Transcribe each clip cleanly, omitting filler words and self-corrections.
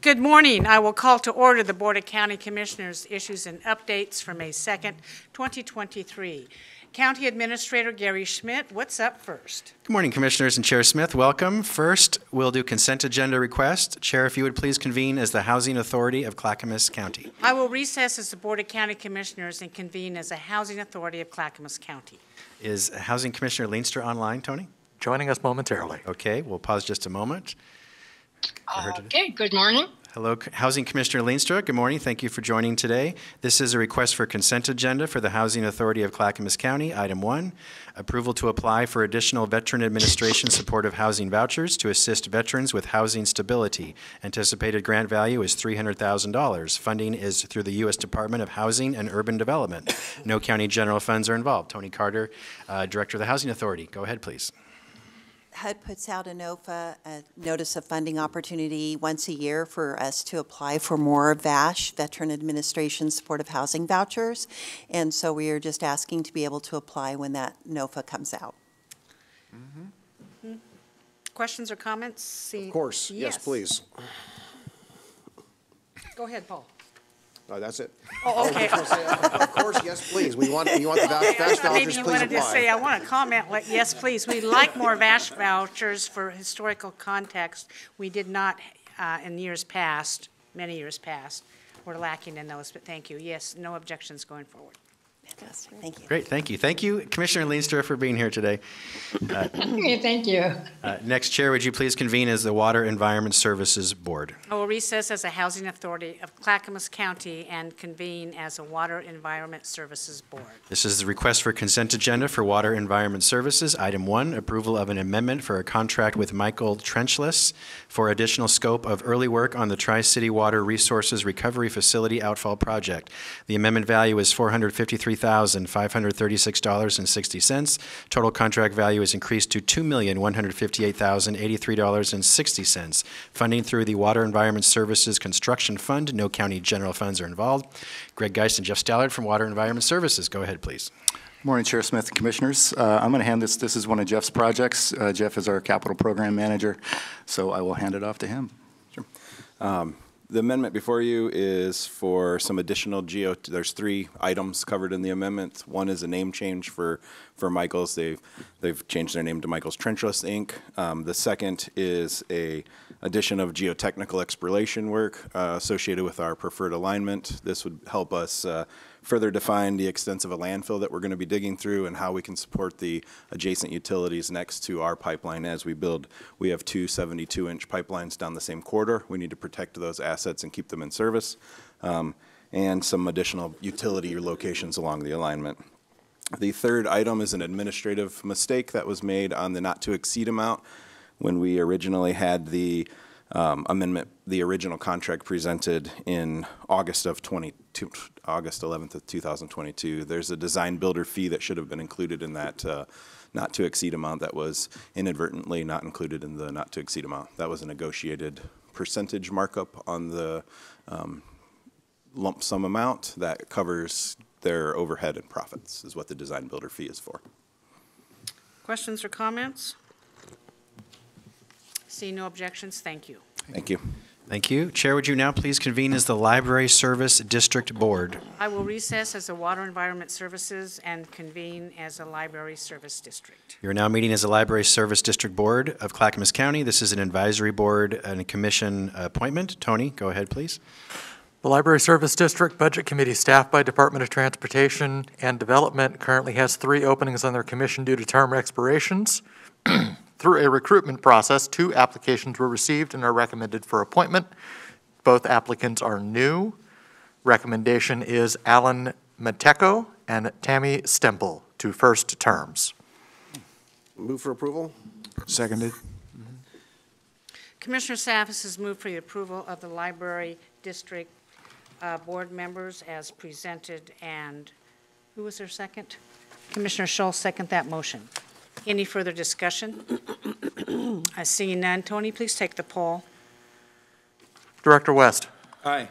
Good morning. I will call to order the Board of County Commissioners issues and updates for May 2nd, 2023. County Administrator Gary Schmidt, what's up first? Good morning, Commissioners and Chair Smith. Welcome. First, we'll do consent agenda request. Chair, if you would please convene as the Housing Authority of Clackamas County. I will recess as the Board of County Commissioners and convene as a Housing Authority of Clackamas County. Is Housing Commissioner Leenstra online, Tony? Joining us momentarily. Okay, we'll pause just a moment. Okay, good morning. Hello, Housing Commissioner Leenstra. Good morning. Thank you for joining today. This is a request for consent agenda for the Housing Authority of Clackamas County. Item 1, approval to apply for additional Veteran Administration supportive housing vouchers to assist veterans with housing stability. Anticipated grant value is $300,000. Funding is through the U.S. Department of Housing and Urban Development. No county general funds are involved. Tony Carter, Director of the Housing Authority. Go ahead, please. HUD puts out a NOFA, a Notice of Funding Opportunity, once a year for us to apply for more VASH, Veteran Administration Supportive Housing Vouchers. And so we are just asking to be able to apply when that NOFA comes out. Questions or comments? Of course. Yes, please. Go ahead, Paul. That's it. Oh, okay. Of course, yes, please. You want the VASH vouchers, Maybe you please wanted to say, apply. I want to comment, like, yes, please. We'd like more VASH vouchers for historical context. We did not in years past, many years past. We're lacking in those, but thank you. Yes, no objections going forward. Fantastic. Thank you. Great, thank you. Thank you, Commissioner Leenstra, for being here today. Thank you. Next, Chair, would you please convene as the Water Environment Services Board? I will recess as a Housing Authority of Clackamas County and convene as a Water Environment Services Board. This is the request for consent agenda for Water Environment Services. Item 1, approval of an amendment for a contract with Michael Trenchless for additional scope of early work on the Tri-City Water Resources Recovery Facility Outfall Project. The amendment value is $453,536.60. Total contract value is increased to $2,158,083.60. Funding through the Water Environment Services Construction Fund. No county general funds are involved. Greg Geist and Jeff Stallard from Water Environment Services. Go ahead, please. Morning, Chair Smith and Commissioners. I'm going to hand this. This is one of Jeff's projects. Jeff is our capital program manager, so I will hand it off to him. Sure. The amendment before you is for some additional there's 3 items covered in the amendment. One is a name change for Michaels. They've changed their name to Michaels Trenchless, Inc. The second is a addition of geotechnical exploration work associated with our preferred alignment. This would help us further define the extent of a landfill that we're going to be digging through and how we can support the adjacent utilities next to our pipeline as we build. We have 2 72-inch pipelines down the same corridor. We need to protect those assets and keep them in service, and some additional utility locations along the alignment. The third item is an administrative mistake that was made on the not-to-exceed amount. When we originally had the amendment, the original contract presented in August 11th of 2022. There's a design builder fee that should have been included in that not to exceed amount that was inadvertently not included in the not to exceed amount. That was a negotiated percentage markup on the lump sum amount that covers their overhead and profits is what the design builder fee is for. Questions or comments? See no objections. Thank you. Thank you. Thank you. Chair, would you now please convene as the Library Service District Board? I will recess as a Water Environment Services and convene as a Library Service District. You're now meeting as the Library Service District Board of Clackamas County. This is an advisory board and a commission appointment. Tony, go ahead, please. The Library Service District Budget Committee, staffed by Department of Transportation and Development, currently has 3 openings on their commission due to term expirations. Through a recruitment process, 2 applications were received and are recommended for appointment. Both applicants are new. Recommendation is Alan Mateco and Tammy Stemple to first terms. Move for approval. Seconded. Commissioner Savas has moved for the approval of the Library District Board members as presented, and who was their second? Commissioner Schultz second that motion. Any further discussion? I see none. Tony, please take the poll. Director West. Aye.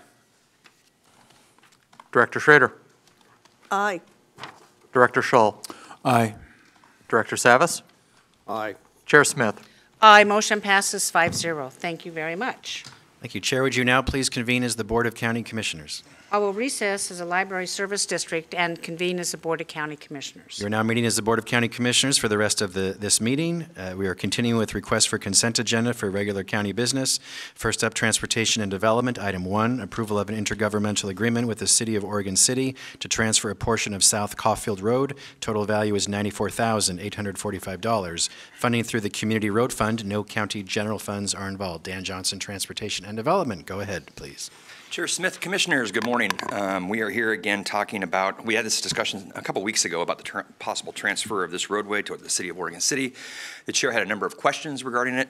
Director Schrader. Aye. Director Shull. Aye. Director Savas. Aye. Chair Smith. Aye. Motion passes 5-0. Thank you very much. Thank you. Chair, would you now please convene as the Board of County Commissioners? I will recess as a library service district and convene as the Board of County Commissioners. You are now meeting as the Board of County Commissioners for the rest of this meeting. We are continuing with requests for consent agenda for regular county business. First up, Transportation and Development. Item 1, approval of an intergovernmental agreement with the City of Oregon City to transfer a portion of South Caulfield Road. Total value is $94,845. Funding through the Community Road Fund. No county general funds are involved. Dan Johnson, Transportation and Development. Go ahead, please. Chair Smith, Commissioners, good morning. We are here again talking about, we had this discussion a couple weeks ago about the possible transfer of this roadway to the City of Oregon City. The Chair had a number of questions regarding it.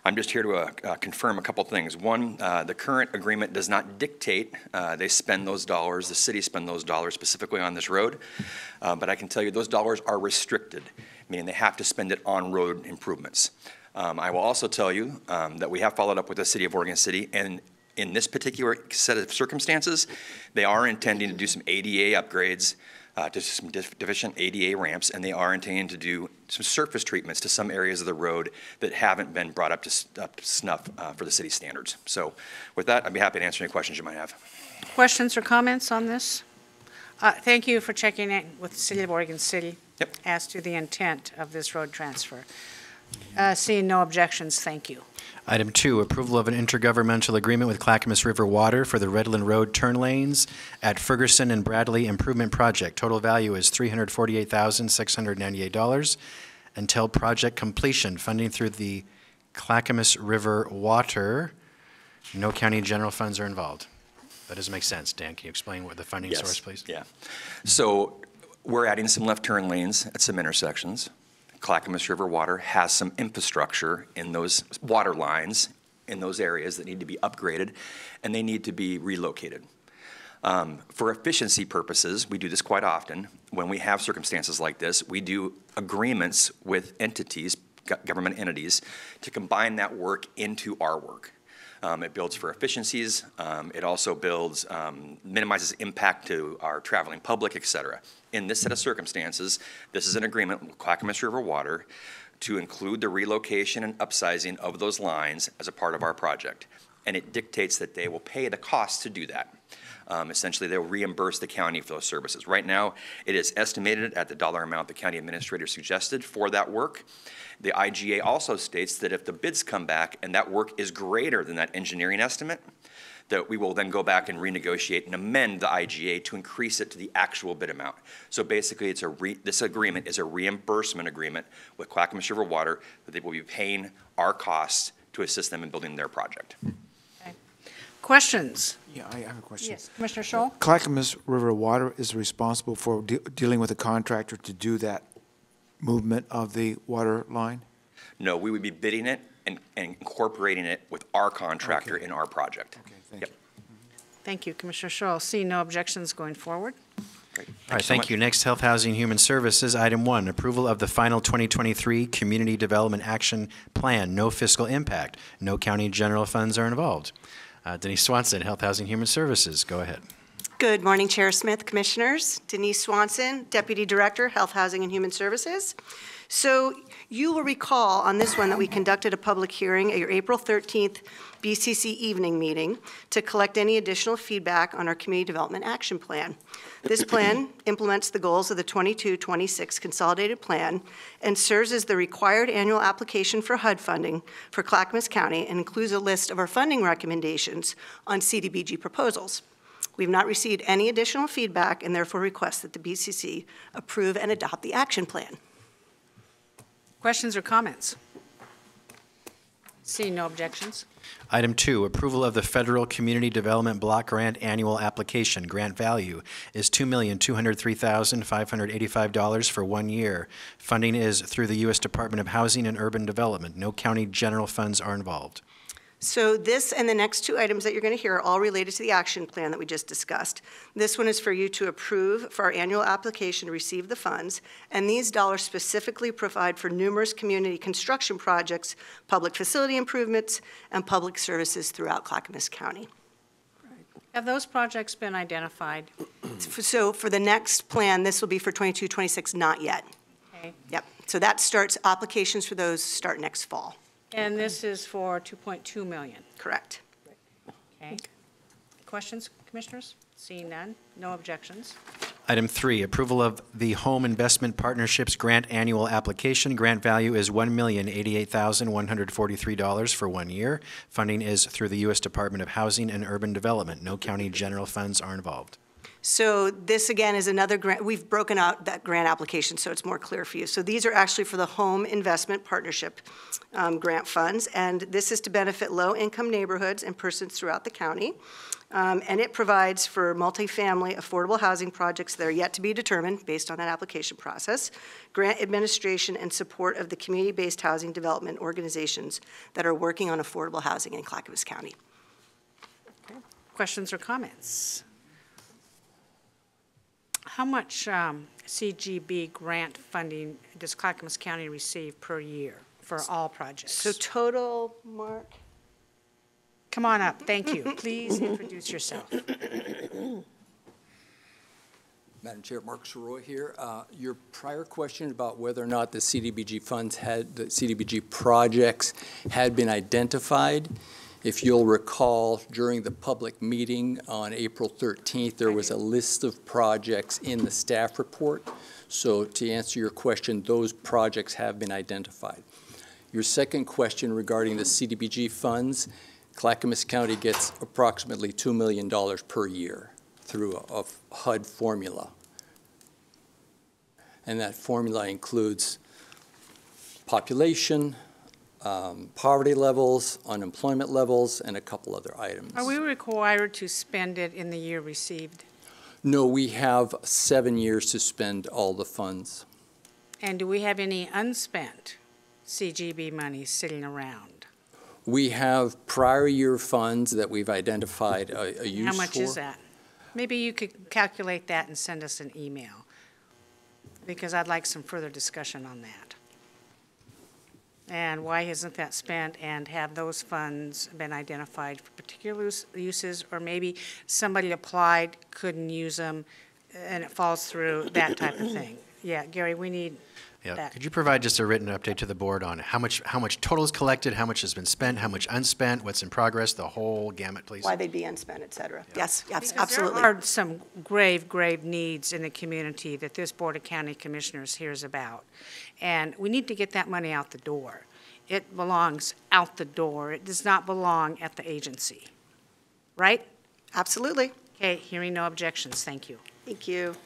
I'm just here to confirm a couple things. One, the current agreement does not dictate they spend those dollars, the city spend those dollars specifically on this road, but I can tell you those dollars are restricted, meaning they have to spend it on road improvements. I will also tell you that we have followed up with the City of Oregon City, and in this particular set of circumstances, they are intending to do some ADA upgrades to some deficient ADA ramps, and they are intending to do some surface treatments to some areas of the road that haven't been brought up to snuff for the city standards. So with that, I'd be happy to answer any questions you might have. Questions or comments on this? Thank you for checking in with the City of Oregon City as to the intent of this road transfer. Seeing no objections, thank you. Item 2, approval of an intergovernmental agreement with Clackamas River Water for the Redland Road turn lanes at Ferguson and Bradley Improvement Project. Total value is $348,698 until project completion. Funding through the Clackamas River Water. No county general funds are involved. That doesn't make sense. Dan, can you explain what the funding source, please? Yeah. So we're adding some left turn lanes at some intersections. Clackamas River Water has some infrastructure in those water lines in those areas that need to be upgraded, and they need to be relocated. For efficiency purposes, we do this quite often. When we have circumstances like this, we do agreements with entities, government entities, to combine that work into our work. It builds for efficiencies. It also builds, minimizes impact to our traveling public, et cetera. In this set of circumstances, this is an agreement with Clackamas River Water to include the relocation and upsizing of those lines as a part of our project. And it dictates that they will pay the cost to do that. Essentially, they'll reimburse the county for those services. Right now, it is estimated at the dollar amount the county administrator suggested for that work. The IGA also states that if the bids come back and that work is greater than that engineering estimate, that we will then go back and renegotiate and amend the IGA to increase it to the actual bid amount. So basically, it's this agreement is a reimbursement agreement with Clackamas River Water that they will be paying our costs to assist them in building their project. Okay. Questions? Yeah, I have a question. Yes, Commissioner Scholl? Clackamas River Water is responsible for dealing with a contractor to do that movement of the water line? No, we would be bidding it and incorporating it with our contractor in our project. Okay, thank you. Thank you, Commissioner Scholl. Seeing no objections going forward. Great. All right, thank you. Next, Health, Housing, and Human Services. Item 1, approval of the final 2023 Community Development Action Plan. No fiscal impact. No county general funds are involved. Denise Swanson, Health, Housing, and Human Services. Go ahead. Good morning, Chair Smith, Commissioners. Denise Swanson, Deputy Director, Health, Housing, and Human Services. So you will recall on this one that we conducted a public hearing at your April 13th BCC evening meeting to collect any additional feedback on our Community Development Action Plan. This plan implements the goals of the 22-26 Consolidated Plan and serves as the required annual application for HUD funding for Clackamas County and includes a list of our funding recommendations on CDBG proposals. We have not received any additional feedback and therefore request that the BCC approve and adopt the action plan. Questions or comments? Seeing no objections. Item 2, approval of the Federal Community Development Block Grant Annual Application. Grant value is $2,203,585 for 1 year. Funding is through the U.S. Department of Housing and Urban Development. No county general funds are involved. So this and the next two items that you're going to hear are all related to the action plan that we just discussed. This one is for you to approve for our annual application to receive the funds, and these dollars specifically provide for numerous community construction projects, public facility improvements, and public services throughout Clackamas County. Have those projects been identified? So for the next plan, this will be for 22-26, not yet. Okay. Yep. So that starts, applications for those start next fall. And this is for $2.2 million. Correct. Okay. Questions, commissioners? Seeing none, no objections. Item 3, approval of the Home Investment Partnerships Grant Annual Application. Grant value is $1,088,143 for 1 year. Funding is through the U.S. Department of Housing and Urban Development. No county general funds are involved. So this, again, is another grant. We've broken out that grant application so it's more clear for you. So these are actually for the Home Investment Partnership grant funds, and this is to benefit low-income neighborhoods and persons throughout the county. And it provides for multifamily affordable housing projects that are yet to be determined based on that application process, grant administration and support of the community-based housing development organizations that are working on affordable housing in Clackamas County. Questions or comments? How much CGB grant funding does Clackamas County receive per year for all projects? So total, Mark? Come on up, thank you. Please introduce yourself. Madam Chair, Mark Soroy here. Your prior question about whether or not the CDBG funds the CDBG projects had been identified, if you'll recall, during the public meeting on April 13th, there was a list of projects in the staff report. So to answer your question, those projects have been identified. Your second question regarding the CDBG funds, Clackamas County gets approximately $2 million per year through a HUD formula. And that formula includes population, poverty levels, unemployment levels, and a couple other items. Are we required to spend it in the year received? No, we have 7 years to spend all the funds. And do we have any unspent CGB money sitting around? We have prior year funds that we've identified a use for. How much is that? Maybe you could calculate that and send us an email, because I'd like some further discussion on that. And why isn't that spent, and have those funds been identified for particular uses, or maybe somebody applied, couldn't use them, and it falls through, that type of thing. Yeah, Gary, we need that. Could you provide just a written update to the board on how much total is collected, how much has been spent, how much unspent, what's in progress, the whole gamut, please? Why they'd be unspent, et cetera. Yes, yes, Because absolutely. there are some grave, grave needs in the community that this Board of County Commissioners hears about. And we need to get that money out the door. It belongs out the door. It does not belong at the agency. Right? Absolutely. Okay, hearing no objections. Thank you. Thank you.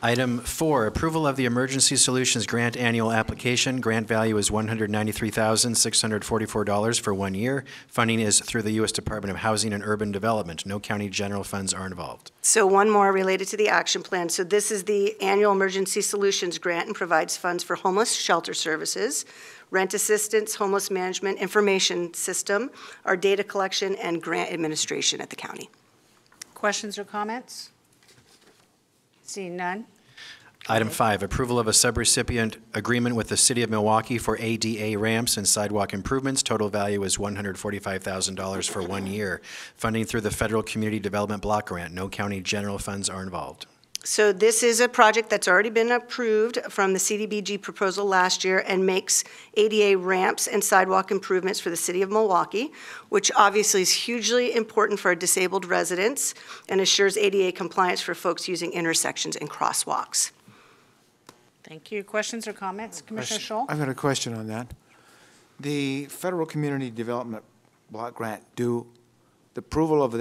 Item 4, approval of the Emergency Solutions Grant Annual Application. Grant value is $193,644 for 1 year. Funding is through the U.S. Department of Housing and Urban Development. No county general funds are involved. So one more related to the action plan. So this is the annual Emergency Solutions Grant and provides funds for homeless shelter services, rent assistance, homeless management information system, our data collection, and grant administration at the county. Questions or comments? Seeing none? Item 5, approval of a subrecipient agreement with the City of Milwaukee for ADA ramps and sidewalk improvements. Total value is $145,000 for 1 year. Funding through the Federal Community Development Block Grant. No county general funds are involved. So this is a project that's already been approved from the CDBG proposal last year and makes ADA ramps and sidewalk improvements for the city of Milwaukee, which obviously is hugely important for our disabled residents and assures ADA compliance for folks using intersections and crosswalks. Thank you. Questions or comments? Commissioner Scholl? I've got a question on that. The Federal Community Development Block Grant, do the approval of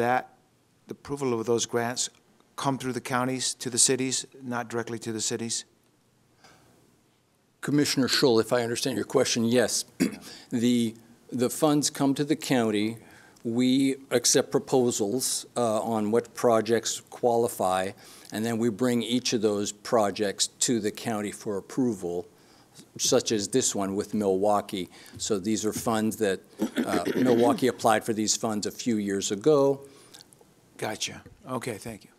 those grants come through the counties to the cities, not directly to the cities? Commissioner Schull, if I understand your question, yes. The funds come to the county. We accept proposals on what projects qualify, and then we bring each of those projects to the county for approval, such as this one with Milwaukee. So these are funds that Milwaukee applied for these funds a few years ago. Gotcha. Okay, thank you.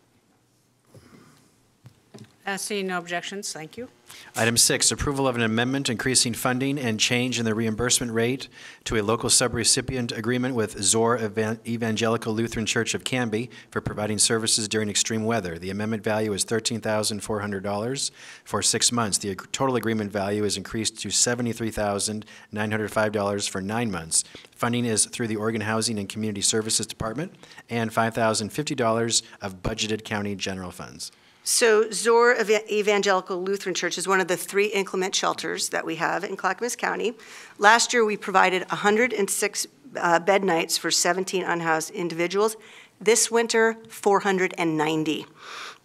Seeing no objections, thank you. Item 6, approval of an amendment increasing funding and change in the reimbursement rate to a local subrecipient agreement with Zor Evangelical Lutheran Church of Canby for providing services during extreme weather. The amendment value is $13,400 for 6 months. The total agreement value is increased to $73,905 for 9 months. Funding is through the Oregon Housing and Community Services Department and $5,050 of budgeted county general funds. So Zor Evangelical Lutheran Church is one of the 3 inclement shelters that we have in Clackamas County. Last year, we provided 106 bed nights for 17 unhoused individuals. This winter, 490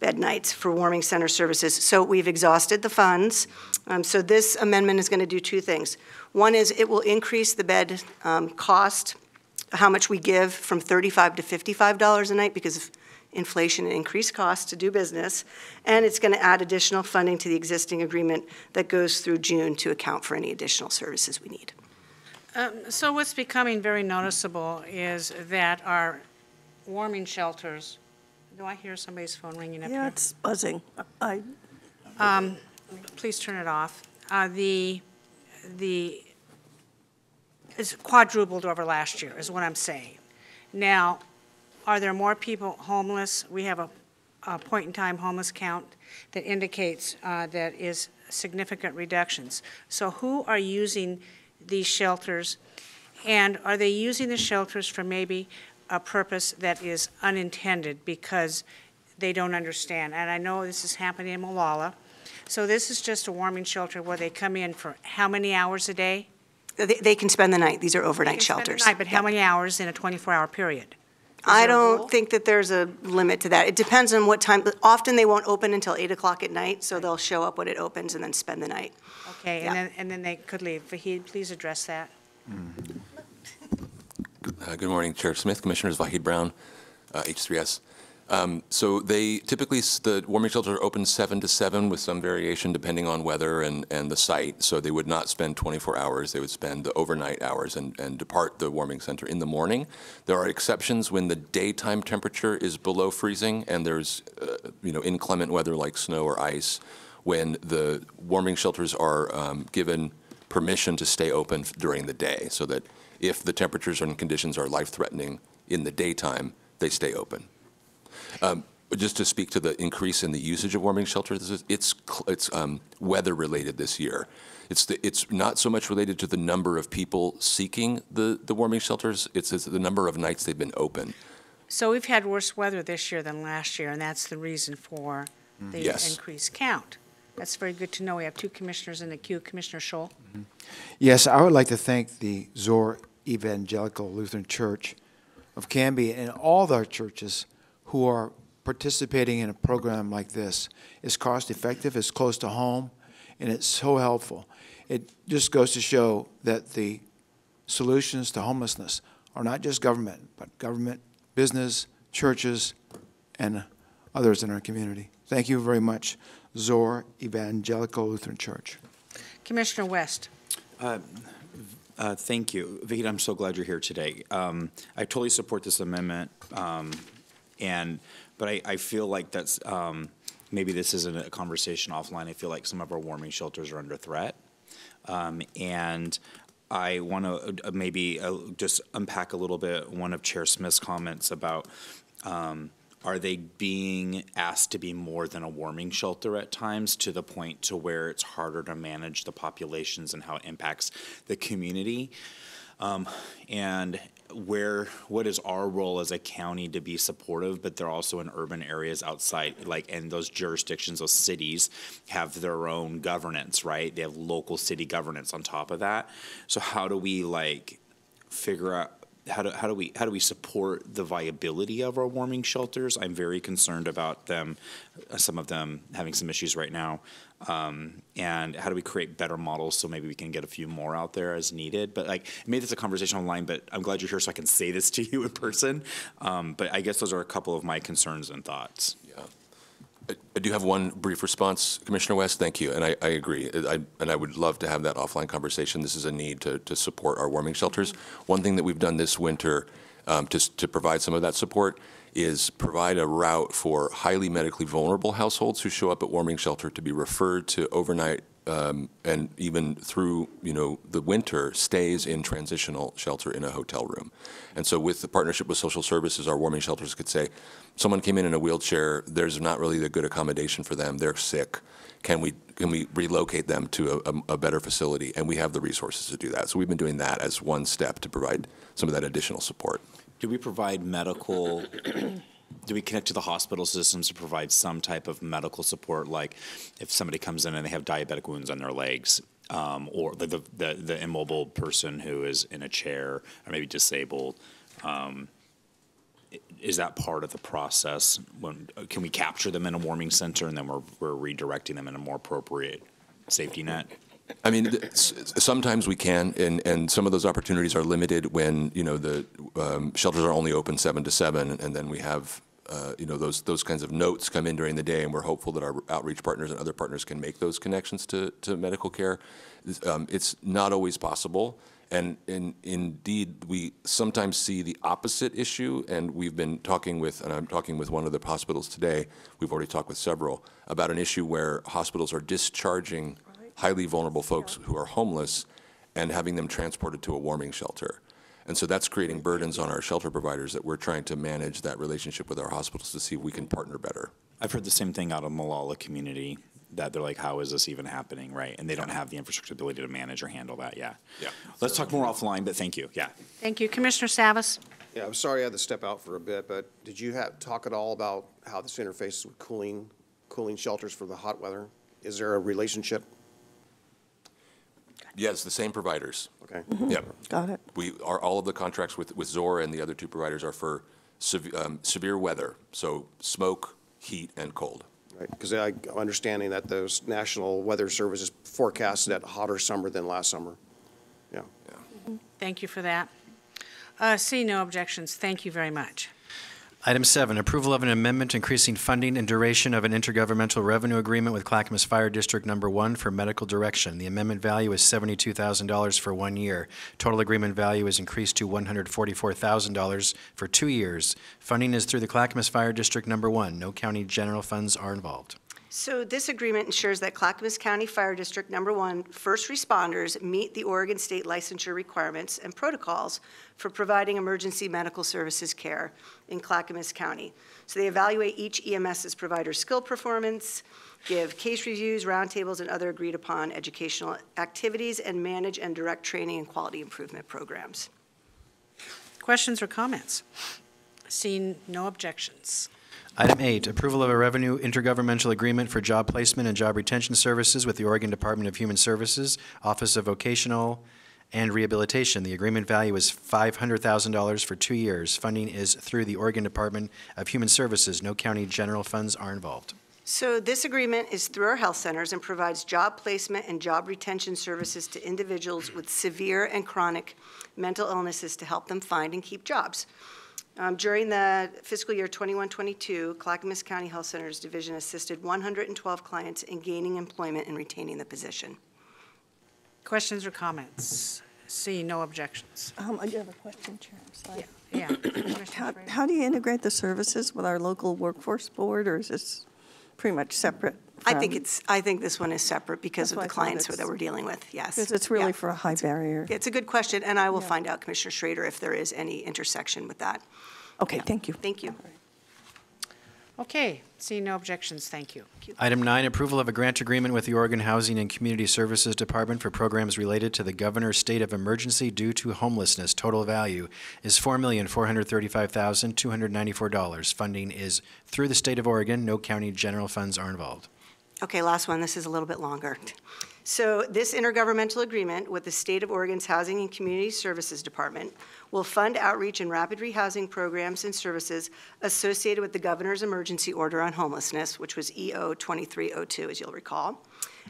bed nights for warming center services. So we've exhausted the funds. So this amendment is going to do 2 things. One is it will increase the bed cost, how much we give, from $35 to $55 a night because of inflation and increased costs to do business, and it's going to add additional funding to the existing agreement that goes through June to account for any additional services we need. So what's becoming very noticeable is that our warming shelters, do I hear somebody's phone ringing up here? Yeah, it's buzzing. Please turn it off. It's quadrupled over last year is what I'm saying. Now, are there more people homeless? We have a point-in-time homeless count that indicates that is significant reductions. So who are using these shelters, and are they using the shelters for maybe a purpose that is unintended because they don't understand? And I know this is happening in Molalla. So this is just a warming shelter where they come in for how many hours a day? They can spend the night. These are overnight shelters. Spend the night, but how many hours in a 24-hour period? I don't think that there's a limit to that. It depends on what time. But often they won't open until 8 o'clock at night, so they'll show up when it opens and then spend the night. Okay, and then they could leave. Vahid, please address that. Good morning, Chair Smith, Commissioners, Vahid Brown, H3S. So they typically, the warming shelter opens 7 to 7 with some variation depending on weather and the site. So they would not spend 24 hours. They would spend the overnight hours and depart the warming center in the morning. There are exceptions when the daytime temperature is below freezing and there's inclement weather like snow or ice, when the warming shelters are given permission to stay open during the day, so that if the temperatures and conditions are life-threatening in the daytime, they stay open. Just to speak to the increase in the usage of warming shelters, it's weather-related this year. It's not so much related to the number of people seeking the warming shelters, it's the number of nights they've been open. So we've had worse weather this year than last year, and that's the reason for the increased count. That's very good to know. We have 2 commissioners in the queue. Commissioner Scholl. Yes, I would like to thank the Zor Evangelical Lutheran Church of Canby and all their churches who are participating in a program like this. It's cost-effective, it's close to home, and it's so helpful. It just goes to show that the solutions to homelessness are not just government, but government, business, churches, and others in our community. Thank you very much, Zor Evangelical Lutheran Church. Commissioner West. Thank you. Vahid, I'm so glad you're here today. I totally support this amendment, but I feel like that's, maybe this isn't a conversation offline. I feel like some of our warming shelters are under threat. And I want to maybe just unpack a little bit one of Chair Smith's comments about are they being asked to be more than a warming shelter at times, to the point to where it's harder to manage the populations and how it impacts the community? And what is our role as a county to be supportive, but they're also in urban areas outside, and those jurisdictions, those cities have their own governance, right? They have local city governance on top of that. So how do we figure out, how do we support the viability of our warming shelters? I'm very concerned about them, some of them having some issues right now. And how do we create better models so maybe we can get a few more out there as needed? But maybe it's a conversation online, but I'm glad you're here so I can say this to you in person. But I guess those are a couple of my concerns and thoughts. Yeah. I do have one brief response, Commissioner West. Thank you, and I agree. And I would love to have that offline conversation. This is a need to support our warming shelters. One thing that we've done this winter to provide some of that support is provide a route for highly medically vulnerable households who show up at warming shelter to be referred to overnight and even through, the winter, stays in transitional shelter in a hotel room. And so with the partnership with social services, our warming shelters could say, someone came in a wheelchair, there's not really a good accommodation for them, they're sick. Can we relocate them to a better facility? And we have the resources to do that. So we've been doing that as one step to provide some of that additional support. Do we provide medical, do we connect to the hospital systems to provide some type of medical support, like if somebody comes in and they have diabetic wounds on their legs, or the immobile person who is in a chair or maybe disabled, is that part of the process? Can we capture them in a warming center and then we're redirecting them in a more appropriate safety net? I mean, sometimes we can, and some of those opportunities are limited when, the shelters are only open 7 to 7, and then we have, those kinds of notes come in during the day, and we're hopeful that our outreach partners and other partners can make those connections to medical care. It's not always possible, and indeed, we sometimes see the opposite issue, and we've been talking with, and I'm talking with one of the hospitals today, we've already talked with several, about an issue where hospitals are discharging highly vulnerable folks who are homeless and having them transported to a warming shelter. And so that's creating burdens on our shelter providers that we're trying to manage that relationship with our hospitals to see if we can partner better. I've heard the same thing out of Molalla community, that they're like, how is this even happening, right? And they don't have the infrastructure ability to manage or handle that, yeah. Let's talk more offline, but thank you, yeah. Thank you. Commissioner Savas? Yeah, I'm sorry I had to step out for a bit, but did you talk at all about how this interfaces with cooling shelters for the hot weather? Is there a relationship? Yes, the same providers. Okay. Yep. Got it. All of the contracts with Zora and the other two providers are for severe weather, so smoke, heat, and cold. Right, because I'm understanding that those National Weather Services forecasted a hotter summer than last summer. Yeah. Thank you for that. Seeing no objections, thank you very much. Item 7, approval of an amendment increasing funding and duration of an intergovernmental revenue agreement with Clackamas Fire District Number 1 for medical direction. The amendment value is $72,000 for 1 year. Total agreement value is increased to $144,000 for 2 years. Funding is through the Clackamas Fire District Number 1. No county general funds are involved. So this agreement ensures that Clackamas County Fire District Number 1 first responders meet the Oregon State licensure requirements and protocols for providing emergency medical services care in Clackamas County. So they evaluate each EMS's provider's skill performance, give case reviews, roundtables, and other agreed upon educational activities, and manage and direct training and quality improvement programs. Questions or comments? Seeing no objections. Item 8, approval of a revenue intergovernmental agreement for job placement and job retention services with the Oregon Department of Human Services, Office of Vocational and Rehabilitation. The agreement value is $500,000 for 2 years. Funding is through the Oregon Department of Human Services. No county general funds are involved. So this agreement is through our health centers and provides job placement and job retention services to individuals with severe and chronic mental illnesses to help them find and keep jobs. During the fiscal year 21-22, Clackamas County Health Centers Division assisted 112 clients in gaining employment and retaining the position. Questions or comments? Seeing no objections. I do have a question, Chair. I'm sorry. Yeah. How do you integrate the services with our local workforce board, or is this pretty much separate? I think this one is separate because of the clients that we're dealing with, yes. Because it's really for a high barrier. It's a good question, and I will find out, Commissioner Schrader, if there is any intersection with that. Okay, thank you. Thank you. Okay, seeing no objections, thank you. Item 9, approval of a grant agreement with the Oregon Housing and Community Services Department for programs related to the governor's state of emergency due to homelessness. Total value is $4,435,294. Funding is through the state of Oregon. No county general funds are involved. Okay, last one. This is a little bit longer. So this intergovernmental agreement with the State of Oregon's Housing and Community Services Department will fund outreach and rapid rehousing programs and services associated with the governor's emergency order on homelessness, which was EO 2302, as you'll recall.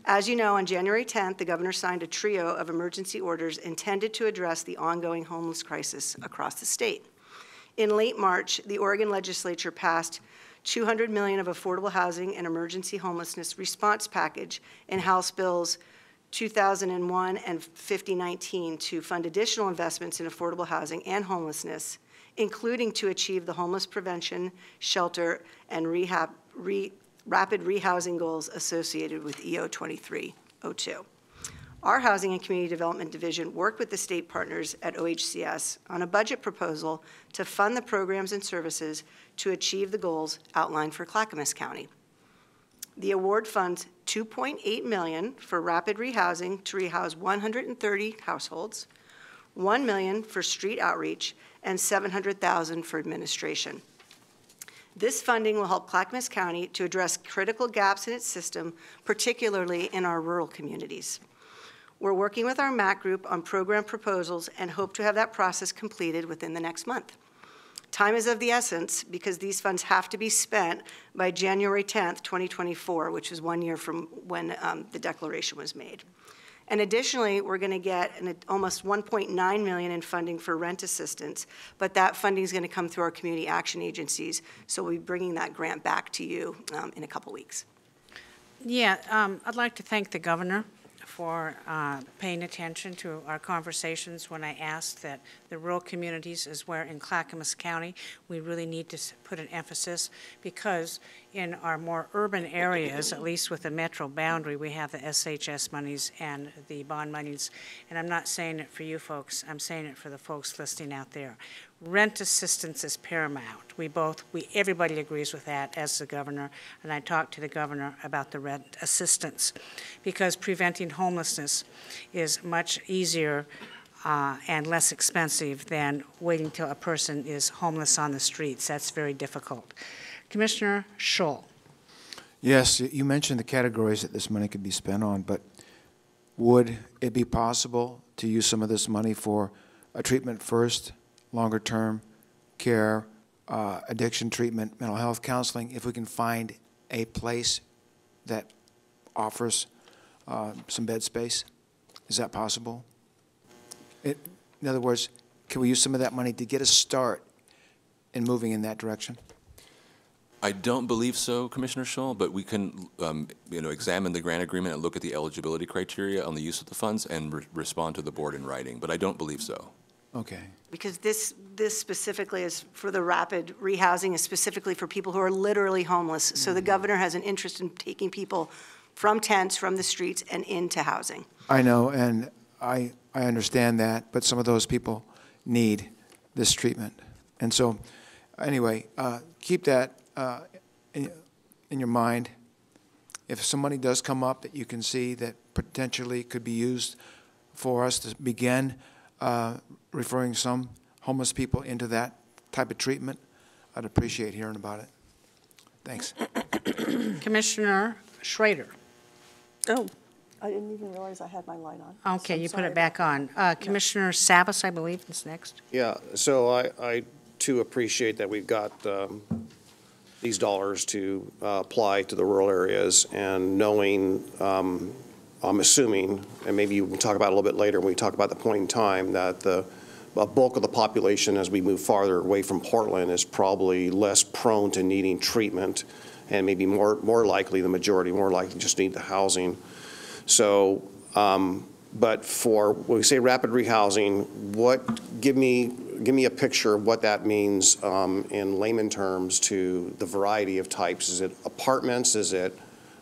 As you know, on January 10th, the governor signed a trio of emergency orders intended to address the ongoing homeless crisis across the state. In late March, the Oregon legislature passed $200 million of affordable housing and emergency homelessness response package in House Bills 2001 and 5019 to fund additional investments in affordable housing and homelessness including to achieve the homeless prevention, shelter, and rapid rehousing goals associated with EO 2302. Our Housing and Community Development Division worked with the state partners at OHCS on a budget proposal to fund the programs and services to achieve the goals outlined for Clackamas County. The award funds $2.8 million for rapid rehousing to rehouse 130 households, $1 million for street outreach, and $700,000 for administration. This funding will help Clackamas County to address critical gaps in its system, particularly in our rural communities. We're working with our MAC group on program proposals and hope to have that process completed within the next month. Time is of the essence because these funds have to be spent by January 10th, 2024, which is 1 year from when the declaration was made. And additionally, we're going to get almost $1.9 million in funding for rent assistance, but that funding is going to come through our community action agencies, so we'll be bringing that grant back to you in a couple weeks. Yeah, I'd like to thank the governor for paying attention to our conversations when I asked that the rural communities is where in Clackamas County we really need to put an emphasis, because in our more urban areas, at least with the metro boundary, we have the SHS monies and the bond monies. And I'm not saying it for you folks, I'm saying it for the folks listening out there. Rent assistance is paramount. Everybody agrees with that as the governor, and I talked to the governor about the rent assistance, because preventing homelessness is much easier and less expensive than waiting till a person is homeless on the streets. That's very difficult. Commissioner Scholl. Yes, you mentioned the categories that this money could be spent on, but would it be possible to use some of this money for a treatment first, longer-term care, addiction treatment, mental health counseling, if we can find a place that offers some bed space? Is that possible? In other words, can we use some of that money to get a start in moving in that direction? I don't believe so, Commissioner Scholl, but we can examine the grant agreement and look at the eligibility criteria on the use of the funds and respond to the board in writing, but I don't believe so. Okay. Because this specifically is for the rapid rehousing, is specifically for people who are literally homeless. So the governor has an interest in taking people from tents, from the streets, and into housing. I know, and I understand that, but some of those people need this treatment. And so, anyway, keep that in your mind. If some money does come up that you can see that potentially could be used for us to begin referring some homeless people into that type of treatment, I'd appreciate hearing about it. Thanks. Commissioner Schrader. Oh, I didn't even realize I had my light on. Okay, So you put sorry it back on. Commissioner Savas, I believe, is next. Yeah, so I too appreciate that we've got these dollars to apply to the rural areas, and knowing, I'm assuming, and maybe you can talk about it a little bit later when we talk about the point in time, that the bulk of the population as we move farther away from Portland is probably less prone to needing treatment, and maybe more likely, the majority more likely just need the housing. So, but for when we say rapid rehousing, give me a picture of what that means in layman terms to the variety of types. Is it apartments? Is it,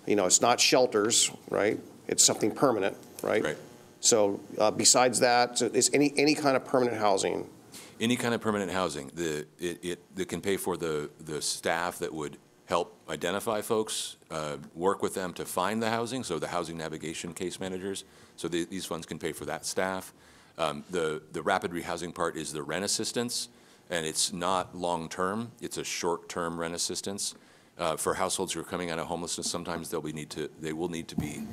it's not shelters, right? It's something permanent, right? Right. So besides that, so is any kind of permanent housing? Any kind of permanent housing. It can pay for the staff that would help identify folks, work with them to find the housing, so the housing navigation case managers. So these funds can pay for that staff. The rapid rehousing part is the rent assistance, and it's not long-term. It's a short-term rent assistance. For households who are coming out of homelessness, sometimes they will need to be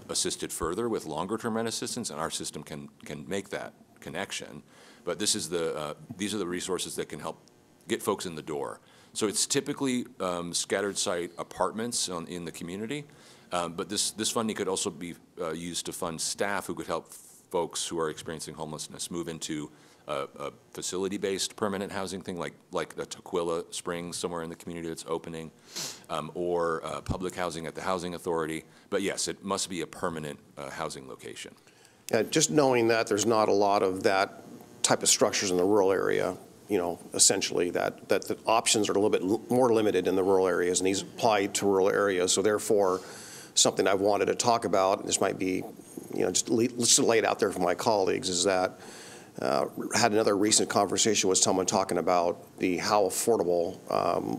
assisted further with longer-term rent assistance, and our system can make that connection. But these are the resources that can help get folks in the door. So it's typically scattered site apartments in the community, but this funding could also be used to fund staff who could help folks who are experiencing homelessness move into a facility-based permanent housing thing like the Tukwila Springs somewhere in the community that's opening, or public housing at the Housing Authority. But yes, it must be a permanent housing location. Just knowing that there's not a lot of that type of structures in the rural area, essentially that the options are a little bit more limited in the rural areas, and these apply to rural areas. So therefore, something I've wanted to talk about, and this might be, just to lay it out there for my colleagues, is that had another recent conversation with someone talking about how affordable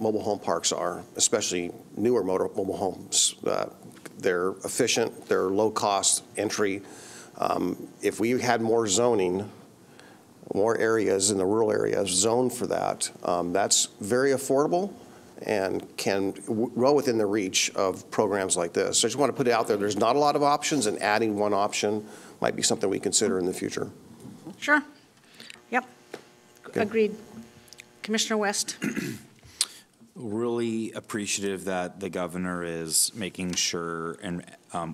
mobile home parks are, especially newer mobile homes. They're efficient, they're low cost entry. If we had more zoning, more areas in the rural areas zoned for that, that's very affordable and can well within the reach of programs like this. So I just want to put it out there. There's not a lot of options, and adding one option might be something we consider in the future. Sure. Yep. Okay. Agreed. Commissioner West? Really appreciative that the governor is making sure and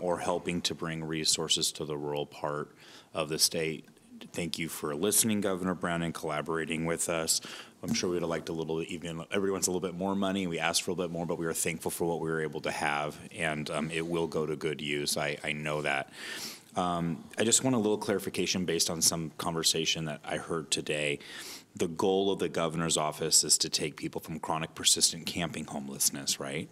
or helping to bring resources to the rural part of the state. Thank you for listening, Governor Brown, and collaborating with us. I'm sure we'd have liked everybody wants a little bit more money. We asked for a little bit more, but we were thankful for what we were able to have, and it will go to good use. I know that. I just want a little clarification based on some conversation that I heard today. The goal of the governor's office is to take people from chronic persistent camping homelessness, right?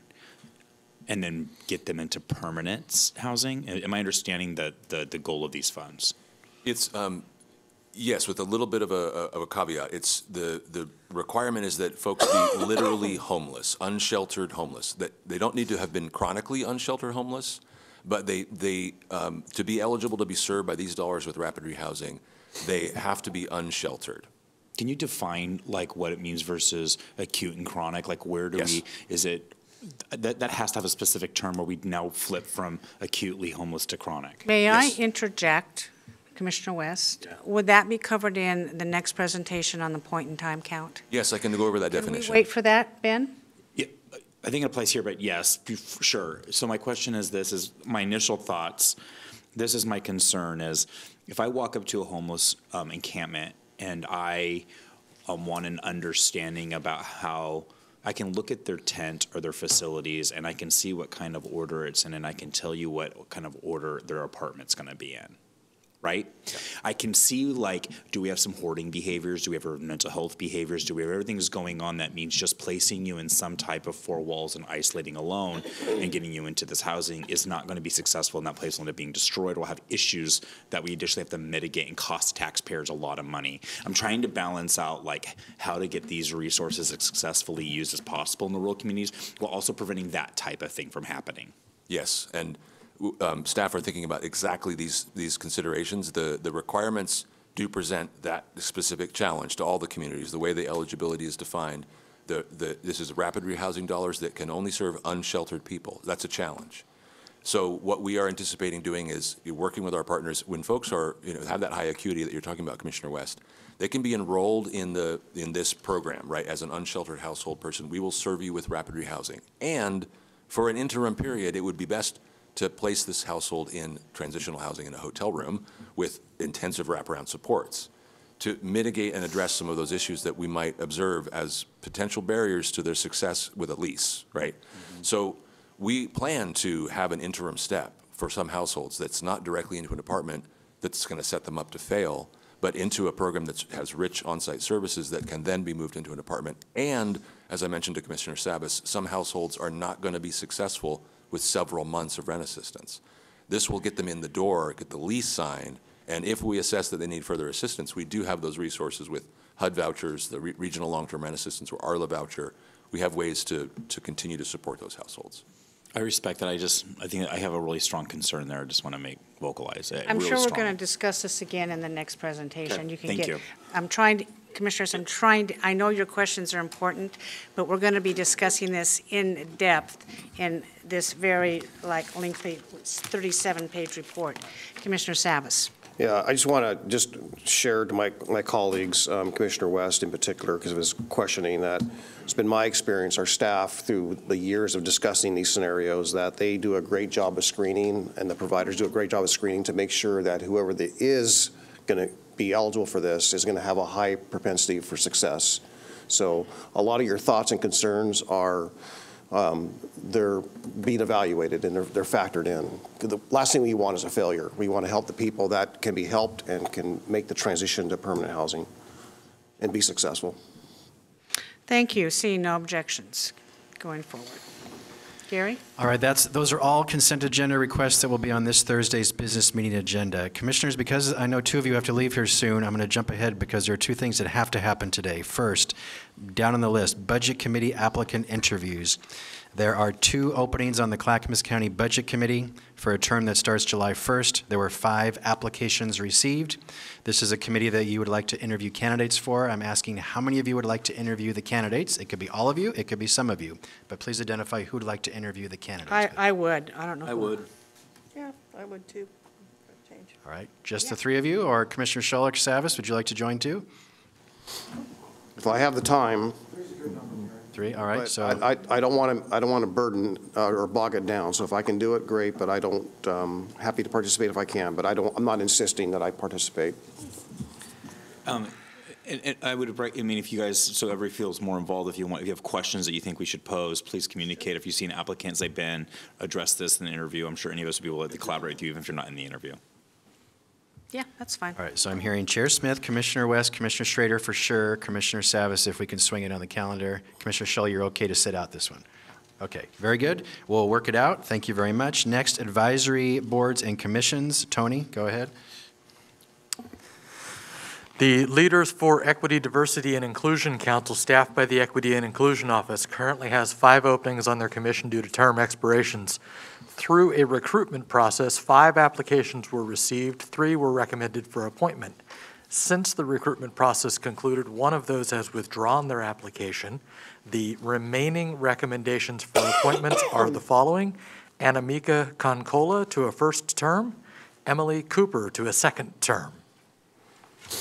And then get them into permanent housing? Am I understanding the goal of these funds? It's, yes, with a little bit of a caveat. It's the requirement is that folks be literally homeless, unsheltered homeless. That they don't need to have been chronically unsheltered homeless, but they to be eligible to be served by these dollars with rapid rehousing, they have to be unsheltered. Can you define like what it means versus acute and chronic? Like where do Yes. is it, that has to have a specific term where we now flip from acutely homeless to chronic? May I interject, Commissioner West? Would that be covered in the next presentation on the point-in-time count? Yes, I can go over that Can we definition. wait for that, Ben? Yeah, I think it applies here, but yes, sure. So my question is this, is my initial thoughts, this is my concern is if I walk up to a homeless encampment and I want an understanding about how I can look at their tent or their facilities and I can see what kind of order it's in and I can tell you what kind of order their apartment's going to be in. Right? Yeah. I can see, like, do we have some hoarding behaviors? Do we have mental health behaviors? Do we have everything that's going on that means just placing you in some type of four walls and isolating alone and getting you into this housing is not going to be successful, and that place will end up being destroyed. We'll have issues that we additionally have to mitigate and cost taxpayers a lot of money. I'm trying to balance out, like, how to get these resources as successfully used as possible in the rural communities while also preventing that type of thing from happening. Yes, and staff are thinking about exactly these considerations. The requirements do present that specific challenge to all the communities. The way the eligibility is defined, this is rapid rehousing dollars that can only serve unsheltered people. That's a challenge. So what we are anticipating doing is working with our partners. When folks are have that high acuity that you're talking about, Commissioner West, they can be enrolled in this program, right? As an unsheltered household person, we will serve you with rapid rehousing, and for an interim period, it would be best to place this household in transitional housing in a hotel room with intensive wraparound supports to mitigate and address some of those issues that we might observe as potential barriers to their success with a lease, right? Mm-hmm. So we plan to have an interim step for some households that's not directly into an apartment that's going to set them up to fail, but into a program that has rich on-site services that can then be moved into an apartment. And, as I mentioned to Commissioner Sabbas, some households are not going to be successful with several months of rent assistance. This will get them in the door, get the lease signed, and if we assess that they need further assistance, we do have those resources with HUD vouchers, the Regional Long-Term Rent Assistance, or ARLA voucher. We have ways to continue to support those households. I respect that. I think I have a really strong concern there. I just want to vocalize it. I'm really sure we're strong. going to discuss this again in the next presentation. Okay. You can Thank get. you. I'm trying to, Commissioners, I know your questions are important, but we're going to be discussing this in depth in this very lengthy 37-page report. Commissioner Sabbas. Yeah, I just want to share to my colleagues, Commissioner West in particular, because of his questioning, that it's been my experience, our staff, through the years of discussing these scenarios, that they do a great job of screening, and the providers do a great job of screening to make sure that whoever is going to be eligible for this is going to have a high propensity for success. So a lot of your thoughts and concerns are they're being evaluated and they're factored in. The last thing we want is a failure. We want to help the people that can be helped and can make the transition to permanent housing and be successful. Thank you. Seeing no objections going forward. Gary? All right, those are all consent agenda requests that will be on this Thursday's business meeting agenda. Commissioners, because I know two of you have to leave here soon, I'm going to jump ahead because there are two things that have to happen today. First, down on the list, Budget Committee applicant interviews. There are 2 openings on the Clackamas County Budget Committee for a term that starts July 1st. There were 5 applications received. This is a committee that you would like to interview candidates for. I'm asking how many of you would like to interview the candidates. It could be all of you, it could be some of you, but please identify who would like to interview the candidates. I would. I don't know. I would. Yeah, I would too. Change. All right, just the 3 of you, or Commissioner Shull or Savas, would you like to join too? If I have the time. 3, all right, But so. I don't want to burden or bog it down, so if I can do it, great, but I don't, happy to participate if I can, but I'm not insisting that I participate. And I would, I mean, if you guys, so everybody feels more involved, if you have questions that you think we should pose, please communicate. If you've seen applicants, they've been, address this in the interview. I'm sure any of us would be able to collaborate with you even if you're not in the interview. Yeah, that's fine. All right, so I'm hearing Chair Smith, Commissioner West, Commissioner Schrader for sure, Commissioner Savas, if we can swing it on the calendar. Commissioner Shull, you're okay to sit out this one? Okay, very good. We'll work it out. Thank you very much. Next, advisory boards and commissions. Tony, go ahead. The Leaders for Equity, Diversity, and Inclusion Council, staffed by the Equity and Inclusion Office, currently has 5 openings on their commission due to term expirations. Through a recruitment process, 5 applications were received, 3 were recommended for appointment. Since the recruitment process concluded, 1 of those has withdrawn their application. The remaining recommendations for appointments are the following: Anamika Concola to a 1st term, Emily Cooper to a 2nd term.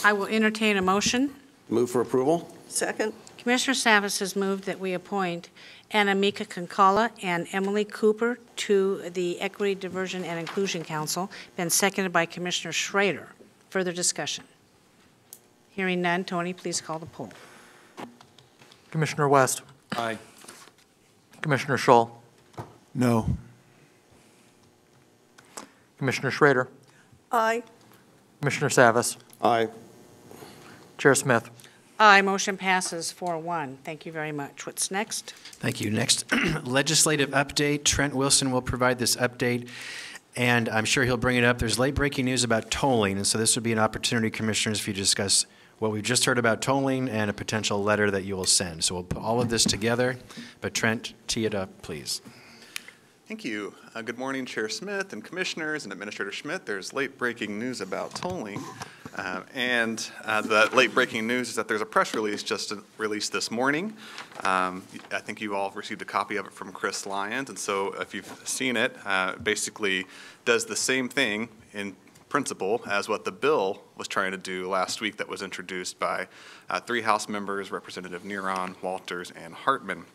I will entertain a motion. Move for approval? Second. Commissioner Savas has moved that we appoint Anamika Concala and Emily Cooper to the Equity, Diversion, and Inclusion Council. Been seconded by Commissioner Schrader. Further discussion? Hearing none. Tony, please call the poll. Commissioner West. Aye. Commissioner Shull. No. Commissioner Schrader. Aye. Commissioner Savas. Aye. Chair Smith. Aye, motion passes 4-1. Thank you very much. What's next? Thank you. Next, legislative update. Trent Wilson will provide this update, and I'm sure he'll bring it up. There's late breaking news about tolling, and so this would be an opportunity, Commissioners, for you to discuss what we've just heard about tolling and a potential letter that you will send. So we'll put all of this together, but Trent, tee it up, please. Thank you. Good morning, Chair Smith and Commissioners and Administrator Schmidt. There's late breaking news about tolling. The late breaking news is that there's a press release just released this morning. I think you all received a copy of it from Chris Lyons, and so if you've seen it, basically does the same thing in principle as what the bill was trying to do last week that was introduced by 3 House members, Representative Neron, Walters, and Hartman.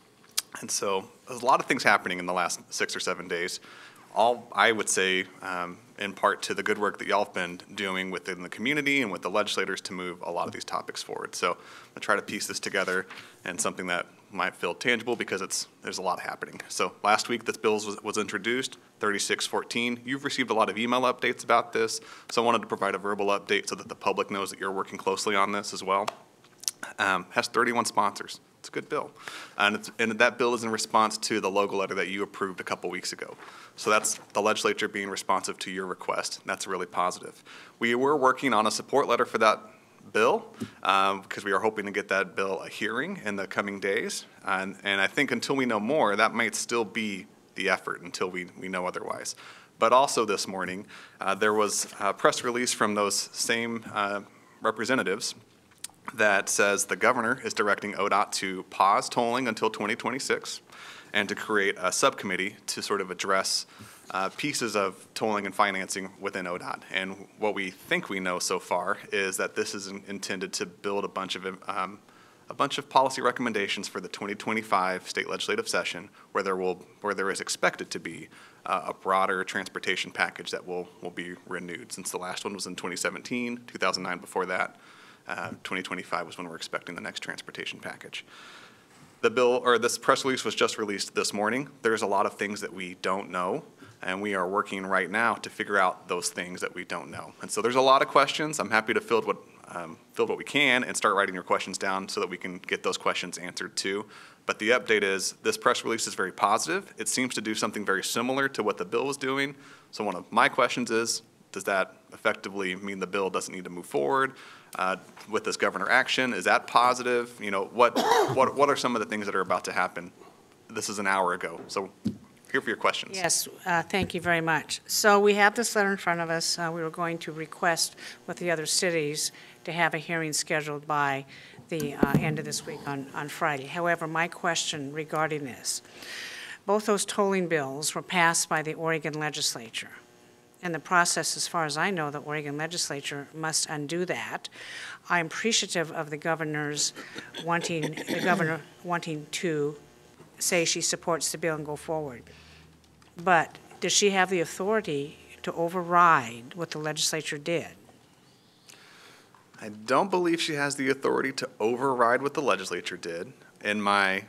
And so there's a lot of things happening in the last 6 or 7 days. All, I would say, in part to the good work that y'all have been doing within the community and with the legislators to move a lot of these topics forward. So I'm going to try to piece this together and something that might feel tangible because there's a lot happening. So last week this bill was introduced, 3614. You've received a lot of email updates about this, so I wanted to provide a verbal update so that the public knows that you're working closely on this as well. Has 31 sponsors. It's a good bill. And that bill is in response to the logo letter that you approved a couple weeks ago. So that's the legislature being responsive to your request. That's really positive. We were working on a support letter for that bill because we are hoping to get that bill a hearing in the coming days. And I think until we know more, that might still be the effort until we know otherwise. But also this morning, there was a press release from those same representatives that says the governor is directing ODOT to pause tolling until 2026 and to create a subcommittee to sort of address pieces of tolling and financing within ODOT. And what we think we know so far is that this is intended to build a bunch of policy recommendations for the 2025 state legislative session where there is expected to be a broader transportation package that will be renewed, since the last one was in 2017, 2009 before that. 2025 was when we're expecting the next transportation package. The bill, or this press release, was just released this morning. There's a lot of things that we don't know, and we are working right now to figure out those things that we don't know. And so there's a lot of questions. I'm happy to field field what we can and start writing your questions down so that we can get those questions answered too. But the update is this press release is very positive. It seems to do something very similar to what the bill was doing. So one of my questions is, does that effectively mean the bill doesn't need to move forward with this governor action? Is that positive? You know, what are some of the things that are about to happen? This is an hour ago, so here for your questions. Yes, thank you very much. So we have this letter in front of us. We were going to request with the other cities to have a hearing scheduled by the end of this week on Friday. However, my question regarding this, both those tolling bills were passed by the Oregon legislature. In the process, as far as I know, the Oregon legislature must undo that. I'm appreciative of the governor wanting to say she supports the bill and go forward. But does she have the authority to override what the legislature did? I don't believe she has the authority to override what the legislature did. In my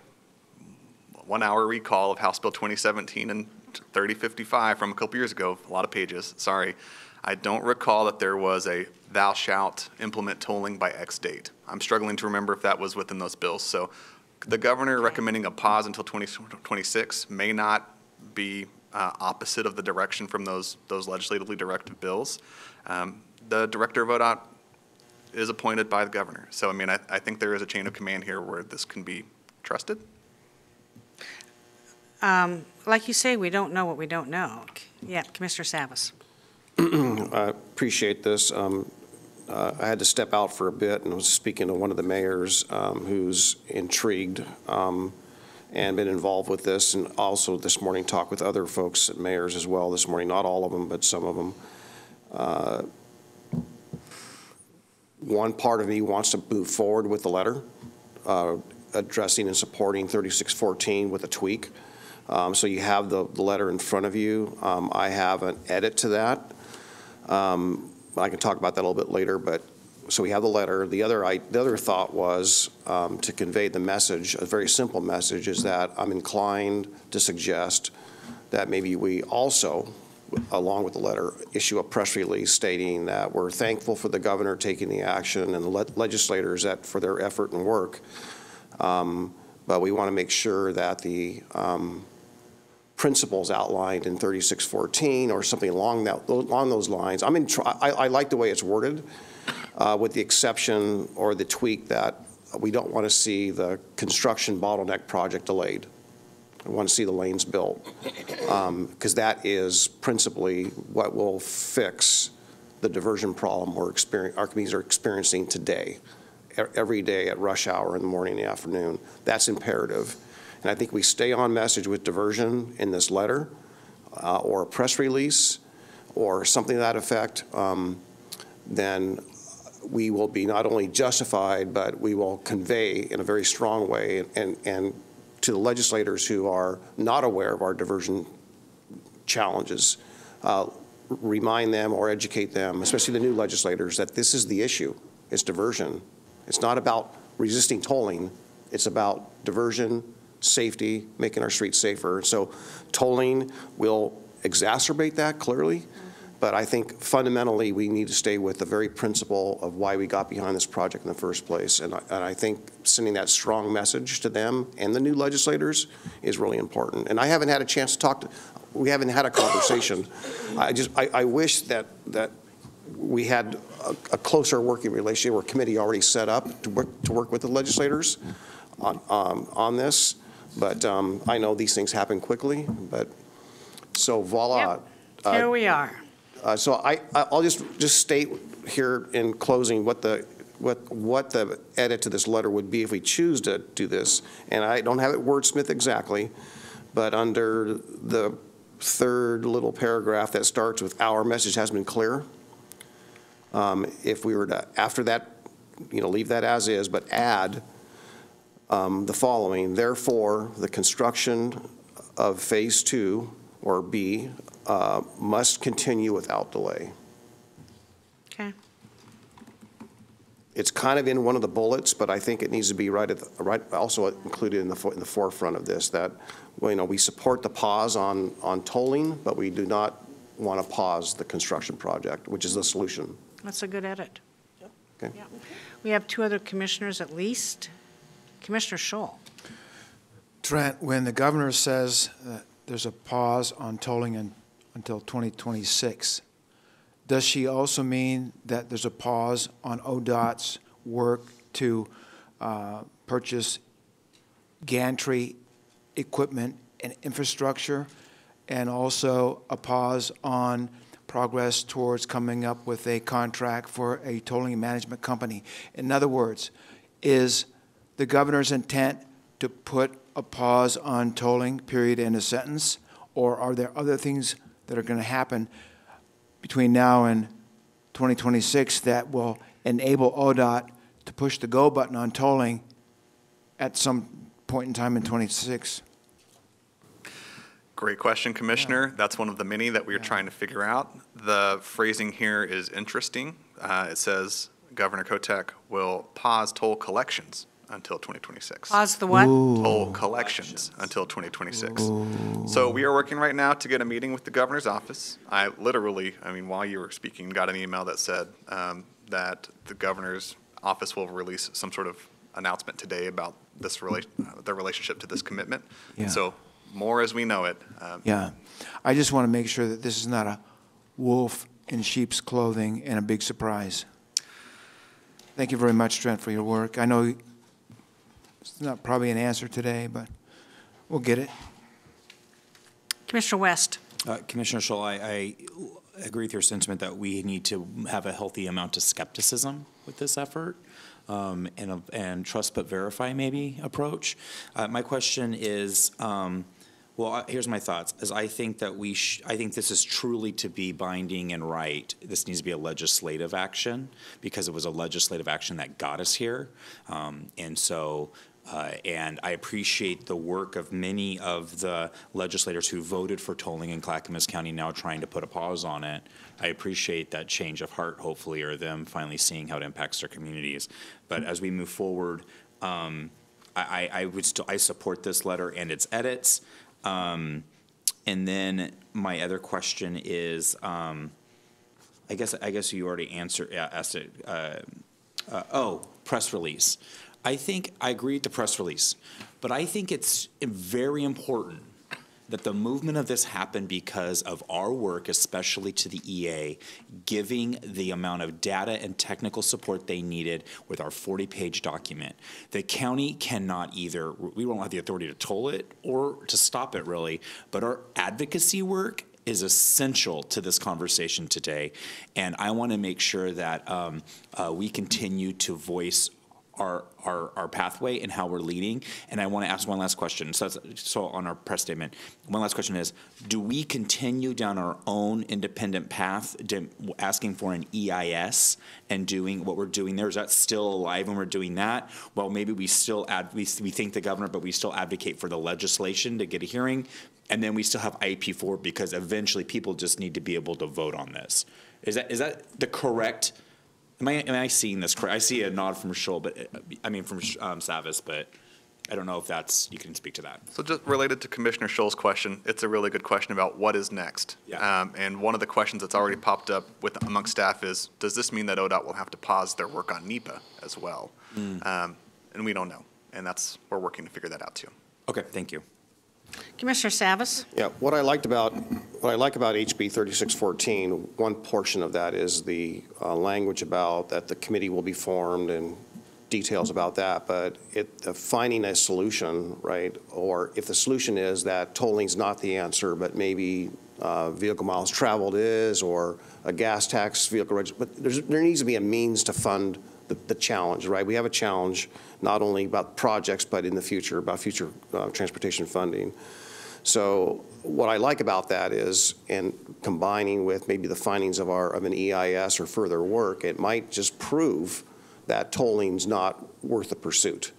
1 hour recall of House Bill 2017 and 3055 from a couple years ago, a lot of pages, sorry, I don't recall that there was a thou shalt implement tolling by X date. I'm struggling to remember if that was within those bills. So the governor recommending a pause until 2026 may not be opposite of the direction from those legislatively directed bills. The director of ODOT is appointed by the governor. So, I mean, I think there is a chain of command here where this can be trusted. Like you say, we don't know what we don't know. Yeah, Commissioner Savas. I appreciate this. I had to step out for a bit and was speaking to one of the mayors who's intrigued and been involved with this, and also this morning talked with other folks, mayors as well this morning, not all of them, but some of them. One part of me wants to move forward with the letter addressing and supporting 3614 with a tweak. So you have the letter in front of you. I have an edit to that. I can talk about that a little bit later, but so we have the letter. The other thought was to convey the message, a very simple message, is that I'm inclined to suggest that maybe we also, along with the letter, issue a press release stating that we're thankful for the governor taking the action and the legislators for their effort and work, but we want to make sure that the principles outlined in 3614 or something along those lines. I like the way it's worded, with the exception or the tweak that we don't want to see the construction bottleneck project delayed. I want to see the lanes built, because that is principally what will fix the diversion problem our communities are experiencing today, every day at rush hour in the morning and the afternoon. That's imperative. And I think we stay on message with diversion in this letter or a press release or something to that effect, then we will be not only justified, but we will convey in a very strong way and to the legislators who are not aware of our diversion challenges, remind them or educate them, especially the new legislators, that this is the issue. It's diversion. It's not about resisting tolling. It's about diversion, safety, making our streets safer. So tolling will exacerbate that clearly, but I think fundamentally we need to stay with the very principle of why we got behind this project in the first place. And I think sending that strong message to them and the new legislators is really important. And I haven't had a chance to talk to, we haven't had a conversation. I wish that we had a closer working relationship or committee already set up to work with the legislators on this. But I know these things happen quickly, but so voila. Yep. Here we are. So I'll just state here in closing what the edit to this letter would be if we choose to do this. And I don't have it wordsmith exactly, but under the third little paragraph that starts with "our message has been clear," if we were to, after that, leave that as is, but add the following: therefore, the construction of phase 2 or B must continue without delay. Okay. It's kind of in one of the bullets, but I think it needs to be also included in the forefront of this, that we support the pause on tolling, but we do not want to pause the construction project, which is the solution. That's a good edit. Okay. Yeah. We have two other commissioners at least. Commissioner Scholl. Trent, when the governor says that there's a pause on tolling until 2026, does she also mean that there's a pause on ODOT's work to purchase gantry equipment and infrastructure, and also a pause on progress towards coming up with a contract for a tolling management company? In other words, is the governor's intent to put a pause on tolling, period, end of sentence, or are there other things that are going to happen between now and 2026 that will enable ODOT to push the go button on tolling at some point in time in 26? Great question, Commissioner. That's one of the many that we are trying to figure out. The phrasing here is interesting. It says Governor Kotek will pause toll collections until 2026. Pause the what? Toll collections until 2026. So we are working right now to get a meeting with the governor's office. I mean, while you were speaking, got an email that said that the governor's office will release some sort of announcement today about this their relationship to this commitment. Yeah. So more as we know it. Yeah. I just want to make sure that this is not a wolf in sheep's clothing and a big surprise. Thank you very much, Trent, for your work. I know it's not probably an answer today, but we'll get it. Commissioner West. Commissioner Scholl, I agree with your sentiment that we need to have a healthy amount of skepticism with this effort. And trust but verify maybe approach. My question is, here's my thoughts. I think that I think this is truly to be binding and right. This needs to be a legislative action because it was a legislative action that got us here. And I appreciate the work of many of the legislators who voted for tolling in Clackamas County now trying to put a pause on it. I appreciate that change of heart, hopefully, or them finally seeing how it impacts their communities. But as we move forward, I support this letter and its edits. And then my other question is, I guess you already asked it. Press release. I think I agree with the press release, but I think it's very important that the movement of this happened because of our work, especially to the EA, giving the amount of data and technical support they needed with our 40-page document. The county cannot either, we won't have the authority to toll it or to stop it really, but our advocacy work is essential to this conversation today. And I want to make sure that we continue to voice our pathway and how we're leading. And I want to ask one last question. So on our press statement, one last question is, do we continue down our own independent path, asking for an EIS and doing what we're doing there? Is that still alive when we're doing that? Well, maybe we still we thank the governor, but we still advocate for the legislation to get a hearing. And then we still have IP4 because eventually people just need to be able to vote on this. Is that the correct? Am I seeing this correct? I see a nod from Scholl, but from Savas, but I don't know if that's, you can speak to that. So just related to Commissioner Scholl's question, it's a really good question about what is next. Yeah. And one of the questions that's already popped up amongst staff is, does this mean that ODOT will have to pause their work on NEPA as well? And we don't know, and we're working to figure that out too. Okay, thank you. Commissioner Savas. Yeah, what I like about HB 3614, one portion of that is the language about that the committee will be formed and details about that, but finding a solution, right? Or if the solution is that tolling's not the answer, but maybe vehicle miles traveled is, or a gas tax, vehicle registration, but there needs to be a means to fund the challenge, right? We have a challenge not only about projects, but in the future, about future transportation funding. So what I like about that is, and combining with maybe the findings of an EIS or further work, it might just prove that tolling's not worth the pursuit.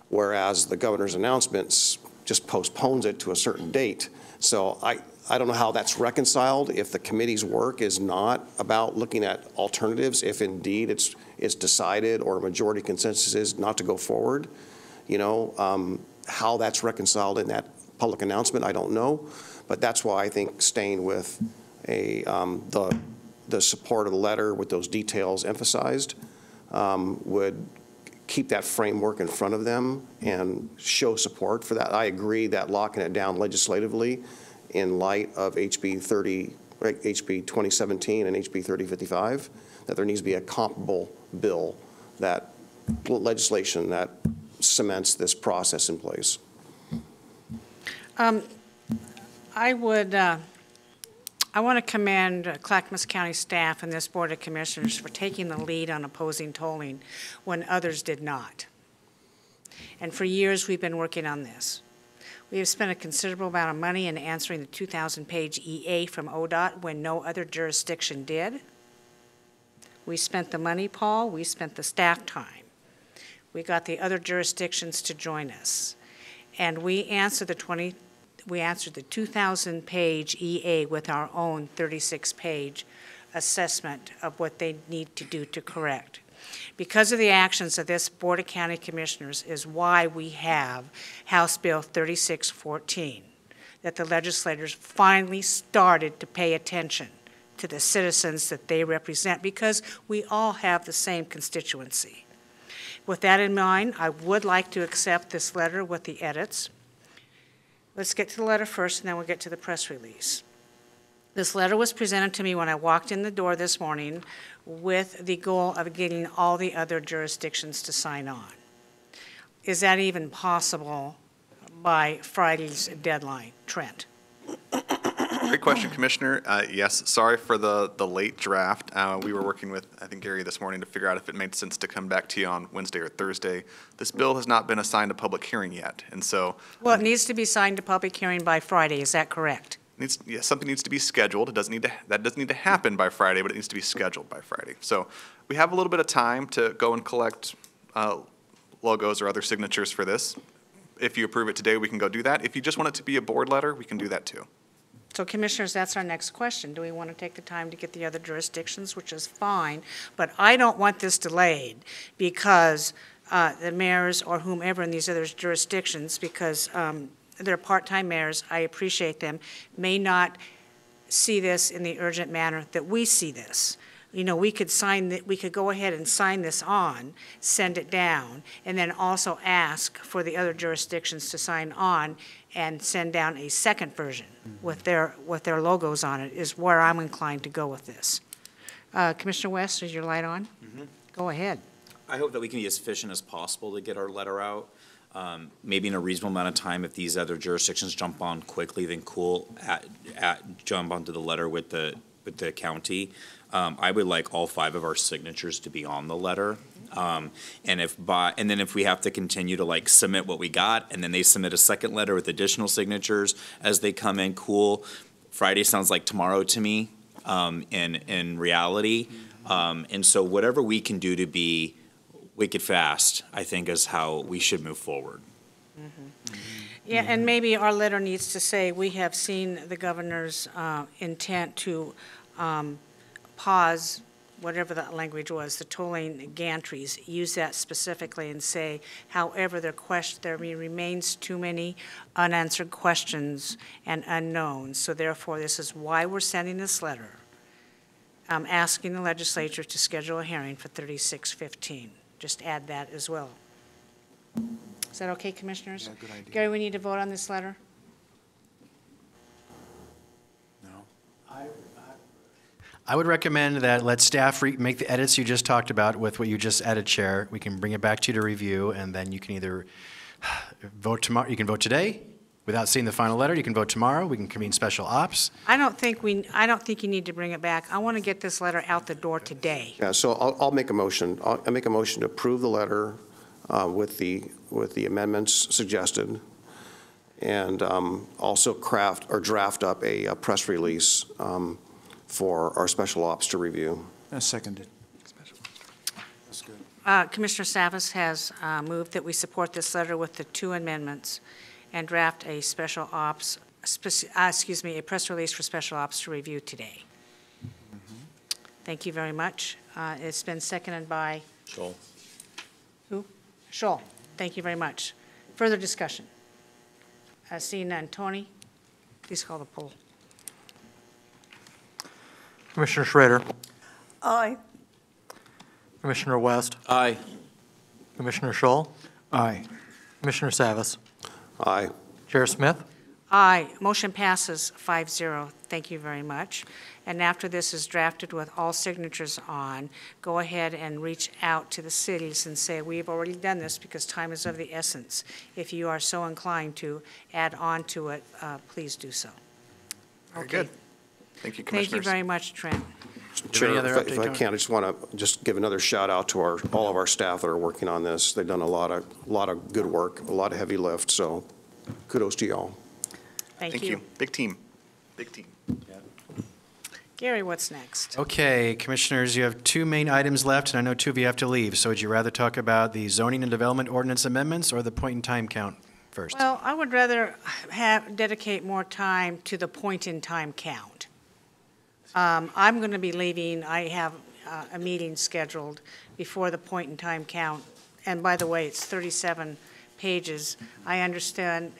Whereas the governor's announcements just postpones it to a certain date. So I don't know how that's reconciled if the committee's work is not about looking at alternatives, if indeed it's decided or a majority consensus is not to go forward. How that's reconciled in that public announcement, I don't know. But that's why I think staying with the support of the letter with those details emphasized would keep that framework in front of them and show support for that. I agree that locking it down legislatively in light of HB 2017 and HB 3055, that there needs to be a comparable bill, that legislation that cements this process in place. I want to commend Clackamas County staff and this Board of Commissioners for taking the lead on opposing tolling when others did not. And for years, we've been working on this. We have spent a considerable amount of money in answering the 2,000-page EA from ODOT when no other jurisdiction did. We spent the money, Paul. We spent the staff time. We got the other jurisdictions to join us. And we answered the 2,000-page EA with our own 36-page assessment of what they need to do to correct. Because of the actions of this Board of County Commissioners is why we have House Bill 3614, that the legislators finally started to pay attention to the citizens that they represent, because we all have the same constituency. With that in mind, I would like to accept this letter with the edits. Let's get to the letter first, and then we'll get to the press release. This letter was presented to me when I walked in the door this morning with the goal of getting all the other jurisdictions to sign on. Is that even possible by Friday's deadline? Trent? Great question, Commissioner. Yes, sorry for the late draft. We were working with, I think, Gary this morning to figure out if it made sense to come back to you on Wednesday or Thursday. This bill has not been assigned a public hearing yet, and so. Well, it needs to be signed to public hearing by Friday, is that correct? Yes, something needs to be scheduled. That doesn't need to happen by Friday, but it needs to be scheduled by Friday. So we have a little bit of time to go and collect logos or other signatures for this. If you approve it today, we can go do that. If you just want it to be a board letter, we can do that too. So Commissioners, that's our next question. Do we want to take the time to get the other jurisdictions, which is fine, but I don't want this delayed because the mayors or whomever in these other jurisdictions, because they're part-time mayors, I appreciate them, may not see this in the urgent manner that we see this. You know, we could go ahead and sign this on, send it down, and then also ask for the other jurisdictions to sign on and send down a second version with their logos on it, is where I'm inclined to go with this. Commissioner West, is your light on? Go ahead. I hope that we can be as efficient as possible to get our letter out. Maybe in a reasonable amount of time. If these other jurisdictions jump on quickly, then cool. Jump onto the letter with the county. I would like all 5 of our signatures to be on the letter. And then if we have to continue to submit what we got, and then they submit a second letter with additional signatures as they come in, cool. Friday sounds like tomorrow to me, in reality. And so whatever we can do to be wicked fast, I think, is how we should move forward. Yeah, and maybe our letter needs to say, we have seen the governor's intent to pause, whatever that language was, the tolling gantries, use that specifically and say, however, there remains too many unanswered questions and unknowns. So therefore, this is why we're sending this letter, asking the legislature to schedule a hearing for 3615. Just add that as well. Is that okay, Commissioners? Yeah, good idea. Gary, we need to vote on this letter? No. I would recommend that let staff make the edits you just talked about with what you just added, Chair. We can bring it back to you to review, and then you can either vote tomorrow. You can vote today without seeing the final letter. You can vote tomorrow. We can convene special ops. I don't think you need to bring it back. I want to get this letter out the door today. Yeah, so I'll make a motion. I'll make a motion to approve the letter with the amendments suggested, and also draft up a press release for our special ops to review. Seconded. That's good. Commissioner Savas has moved that we support this letter with the 2 amendments and draft a special ops, a press release for special ops to review today. Thank you very much. It's been seconded by? Scholl. Who? Scholl. Thank you very much. Further discussion? Seeing none. Tony, please call the poll. Commissioner Schrader. Aye. Commissioner West, Aye. Commissioner Scholl, Aye. Commissioner Savas, Aye. Chair Smith. Aye. Motion passes 5-0. Thank you very much. And after this is drafted with all signatures on, go ahead and reach out to the cities and say, we've already done this because time is of the essence. If you are so inclined to add on to it, please do so. Very Okay. good. Thank you, Commissioners. Thank you very much, Trent. Chair, other if I update, can, I just want to just give another shout out to all of our staff that are working on this. They've done a lot of good work, a lot of heavy lift, so kudos to y'all. Thank you. Big team. Big team. Gary, what's next? Okay, Commissioners, you have two main items left, and I know two of you have to leave. So would you rather talk about the zoning and development ordinance amendments or the point in time count first? Well, I would rather dedicate more time to the point-in-time count. I'm going to be leaving. I have a meeting scheduled before the point-in-time count. And by the way, it's 37 pages. I understand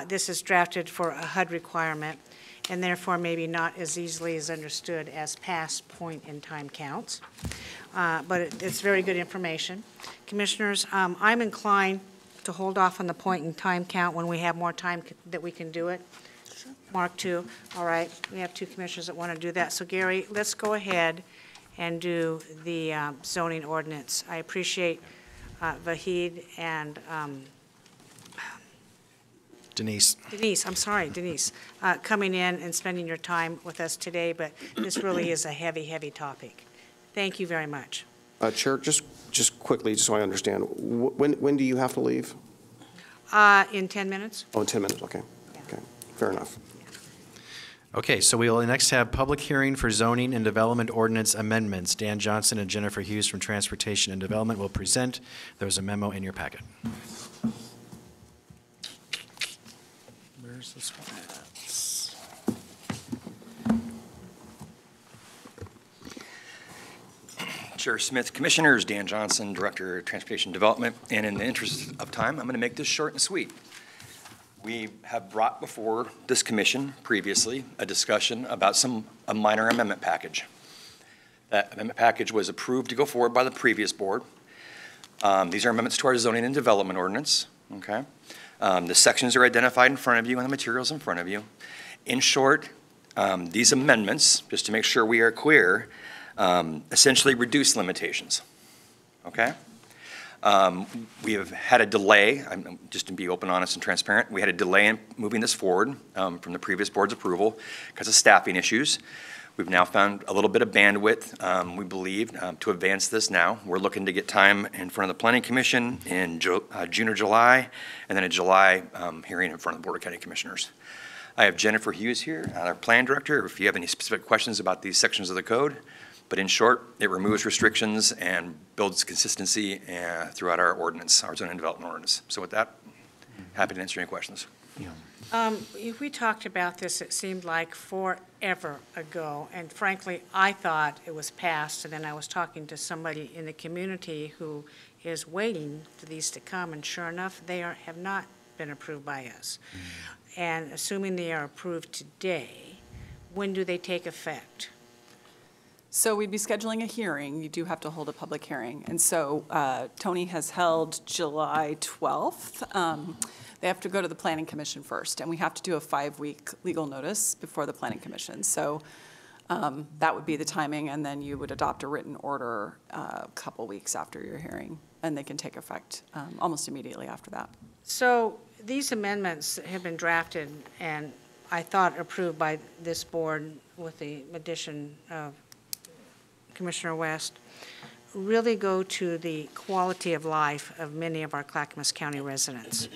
this is drafted for a HUD requirement, and therefore maybe not as easily as understood as past point-in-time counts. But it's very good information. Commissioners, I'm inclined to hold off on the point-in-time count when we have more time that we can do it. Mark 2, all right. We have two commissioners that want to do that. So Gary, let's go ahead and do the zoning ordinance. I appreciate Vahid and Denise. Denise, coming in and spending your time with us today, but this really is a heavy, heavy topic. Thank you very much. Chair, just quickly, just so I understand, when do you have to leave? In 10 minutes? Oh, in 10 minutes, okay. Okay, fair enough. Okay, so we will next have public hearing for zoning and development ordinance amendments. Dan Johnson and Jennifer Hughes from Transportation and Development will present. There's a memo in your packet. Where's this one at? Chair Smith, Commissioners, Dan Johnson, Director of Transportation Development, and in the interest of time, I'm going to make this short and sweet. We have brought before this commission previously a discussion about a minor amendment package. That amendment package was approved to go forward by the previous board. These are amendments to our zoning and development ordinance, okay? The sections are identified in front of you and the materials in front of you. In short, these amendments, just to make sure we are clear, essentially reduce limitations, okay? We have had a delay, just to be open, honest, and transparent, we had a delay in moving this forward from the previous board's approval because of staffing issues. We've now found a little bit of bandwidth, we believe, to advance this now. We're looking to get time in front of the Planning Commission in June or July, and then a July hearing in front of the Board of County Commissioners. I have Jennifer Hughes here, our Plan Director, if you have any specific questions about these sections of the code. But in short, it removes restrictions and builds consistency throughout our ordinance, our zoning and development ordinance. So with that, happy to answer any questions. If we talked about this, it seemed like forever ago, and frankly, I thought it was passed, and then I was talking to somebody in the community who is waiting for these to come, and sure enough, they have not been approved by us. And assuming they are approved today, when do they take effect? So we'd be scheduling a hearing. You do have to hold a public hearing. And so Tony has held July 12th. They have to go to the Planning Commission first, and we have to do a 5-week legal notice before the Planning Commission. So that would be the timing, and then you would adopt a written order a couple weeks after your hearing, and they can take effect almost immediately after that. So these amendments have been drafted and I thought approved by this board with the addition of Commissioner West, really go to the quality of life of many of our Clackamas County residents.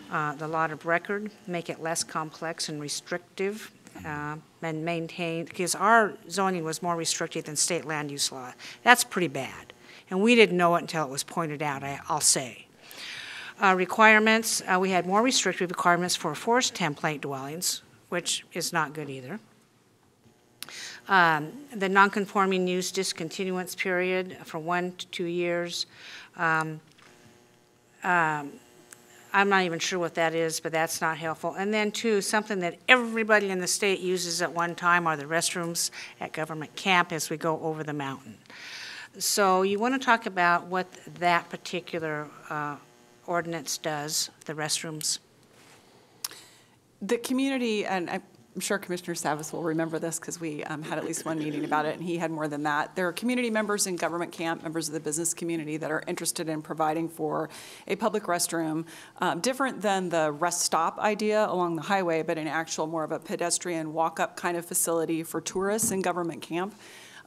The lot of record, make it less complex and restrictive, and maintain, because our zoning was more restrictive than state land use law. That's pretty bad. And we didn't know it until it was pointed out, I'll say. Requirements, we had more restrictive requirements for forest template dwellings, which is not good either. The nonconforming use discontinuance period from 1 to 2 years. I I'm not even sure what that is, but that's not helpful. And then, too, something that everybody in the state uses at one time are the restrooms at government camp as we go over the mountain. So you want to talk about what that particular ordinance does, the restrooms? The community, and I'm sure Commissioner Savas will remember this because we had at least one meeting about it, and he had more than that. There are community members in government camp, members of the business community that are interested in providing for a public restroom, different than the rest stop idea along the highway, but an actual more of a pedestrian walk-up kind of facility for tourists in government camp.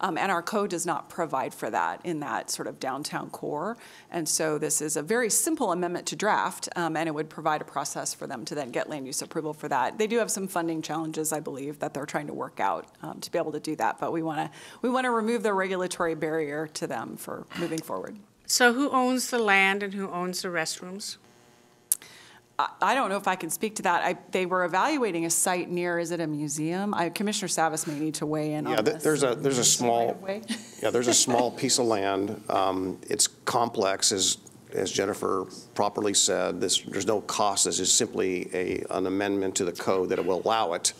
And our code does not provide for that in that sort of downtown core. And so this is a very simple amendment to draft, and it would provide a process for them to then get land use approval for that. They do have some funding challenges, I believe, that they're trying to work out to be able to do that. But we want to remove the regulatory barrier to them for moving forward. So who owns the land and who owns the restrooms? I don't know if I can speak to that. They were evaluating a site near, is it a museum? Commissioner Savas may need to weigh in on this. There's a small piece of land. It's complex, as Jennifer properly said. There's no cost. This is simply an amendment to the code that will allow it.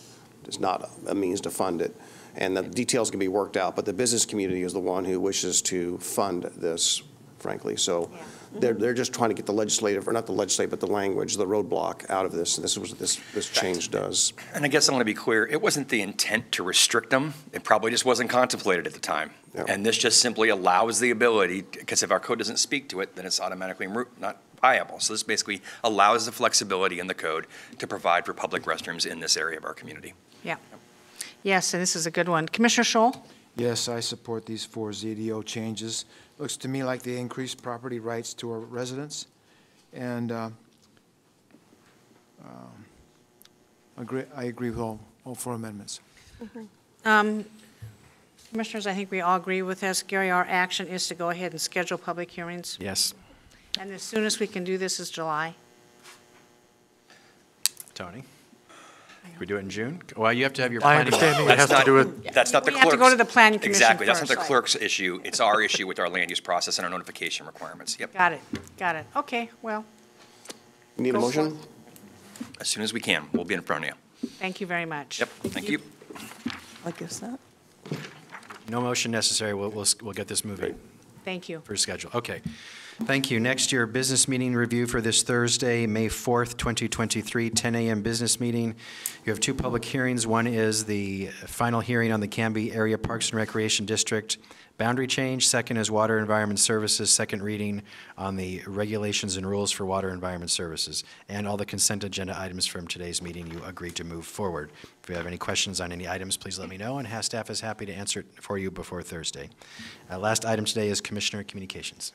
It's not a means to fund it. And the details can be worked out, but the business community is the one who wishes to fund this, frankly. So. Yeah. They're just trying to get the legislative, or not the legislative, but the language, the roadblock out of this. And this is what this change does. And I guess I want to be clear, it wasn't the intent to restrict them. It probably just wasn't contemplated at the time. Yep. And this just simply allows the ability, because if our code doesn't speak to it, then it's automatically not viable. So this basically allows the flexibility in the code to provide for public restrooms in this area of our community. Yeah. Yes, and this is a good one. Commissioner Scholl? Yes, I support these 4 ZDO changes. Looks to me like they increase property rights to our residents, and I agree with all 4 amendments. Mm-hmm. Commissioners, I think we all agree with this. Gary, our action is to go ahead and schedule public hearings. Yes. And as soon as we can do this is July. Tony? We do it in June? Well, you have to have your My planning. understanding it has to do with. That's not the We clerk's. have to go to the planning commission Exactly, that's not first. the clerk's issue. It's our issue with our land use process and our notification requirements. Yep. Got it. Okay, well, Need a Go motion? As soon as we can, we'll be in front of you. thank you very much. Yep, thank you. I guess that. No motion necessary. We'll get this moving. Thank you. For schedule. Okay. Thank you. Next, your business meeting review for this Thursday, May 4th, 2023, 10 a.m. business meeting. You have 2 public hearings. One is the final hearing on the Canby Area Parks and Recreation District boundary change. Second is Water Environment Services, second reading on the regulations and rules for Water Environment Services. And all the consent agenda items from today's meeting you agree to move forward. If you have any questions on any items, please let me know, and staff is happy to answer it for you before Thursday. Last item today is Commissioner Communications.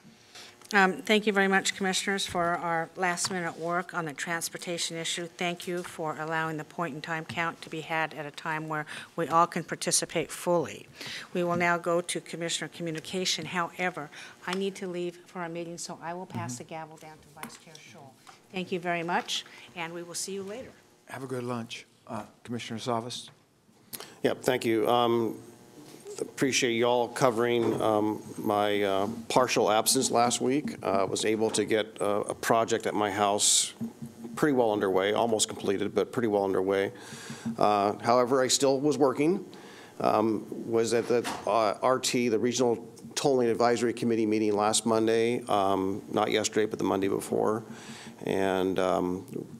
Thank you very much, Commissioners, for our last-minute work on the transportation issue. Thank you for allowing the point-in-time count to be had at a time where we all can participate fully. We will now go to Commissioner Communication. However, I need to leave for our meeting, so I will pass the gavel down to Vice Chair Scholl. Thank you very much, and we will see you later. Have a good lunch. Commissioner Savas? Yep, thank you. Appreciate you all covering my partial absence last week. Was able to get a project at my house pretty well underway, almost completed, but pretty well underway. However, I still was working. Was at the RT, the Regional Tolling Advisory Committee meeting last Monday, not yesterday, but the Monday before, and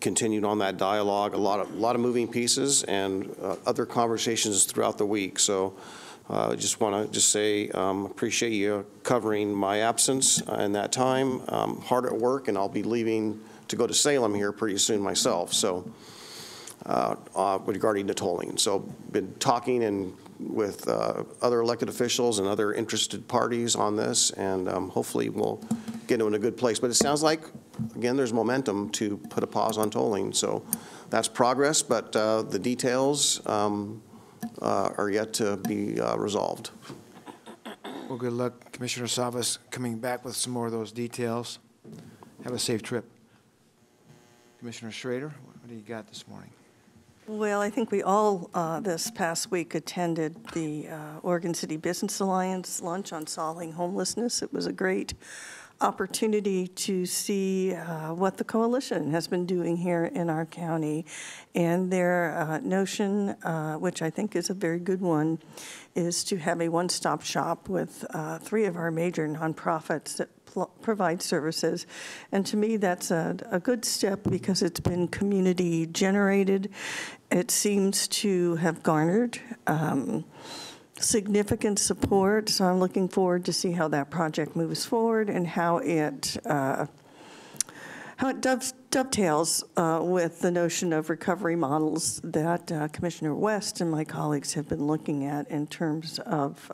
continued on that dialogue. A lot of moving pieces and other conversations throughout the week. So. I just want to say appreciate you covering my absence in that time. Hard at work, and I'll be leaving to go to Salem here pretty soon myself. So regarding the tolling, so been talking with other elected officials and other interested parties on this, and hopefully we'll get into a good place. But it sounds like, again, there's momentum to put a pause on tolling. So that's progress, but the details. Are yet to be resolved. Well, good luck, Commissioner Savas, coming back with some more of those details. Have a safe trip. Commissioner Schrader, what do you got this morning? Well, I think we all this past week attended the Oregon City Business Alliance lunch on solving homelessness. It was a great opportunity to see what the coalition has been doing here in our county. And their notion, which I think is a very good one, is to have a one-stop shop with 3 of our major nonprofits that provide services. And to me, that's a good step because it's been community generated. It seems to have garnered significant support, so I'm looking forward to see how that project moves forward and how it dovetails with the notion of recovery models that Commissioner West and my colleagues have been looking at in terms of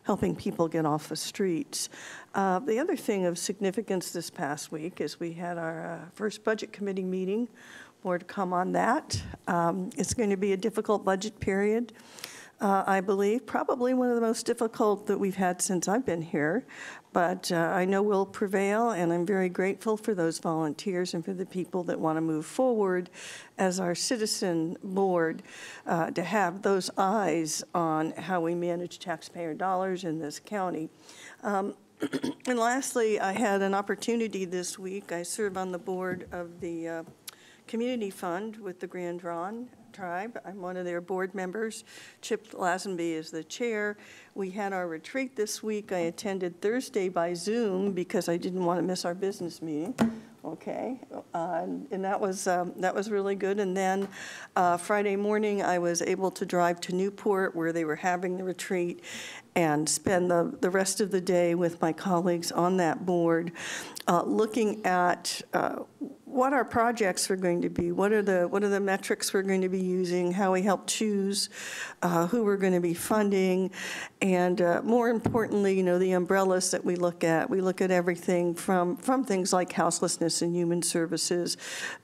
helping people get off the streets. The other thing of significance this past week is we had our first budget committee meeting. More to come on that. It's going to be a difficult budget period. I believe, probably one of the most difficult that we've had since I've been here, but I know we'll prevail, and I'm very grateful for those volunteers and for the people that want to move forward as our citizen board to have those eyes on how we manage taxpayer dollars in this county. And lastly, I had an opportunity this week. I serve on the board of the Community Fund with the Grand Ronde Tribe. I'm one of their board members. Chip Lazenby is the chair. We had our retreat this week. I attended Thursday by Zoom because I didn't want to miss our business meeting. Okay, and that was really good. And then Friday morning, I was able to drive to Newport where they were having the retreat and spend the rest of the day with my colleagues on that board, looking at what our projects are going to be, what are the metrics we're going to be using, how we help choose who we're going to be funding, and more importantly, the umbrellas that we look at. We look at everything from things like houselessness and human services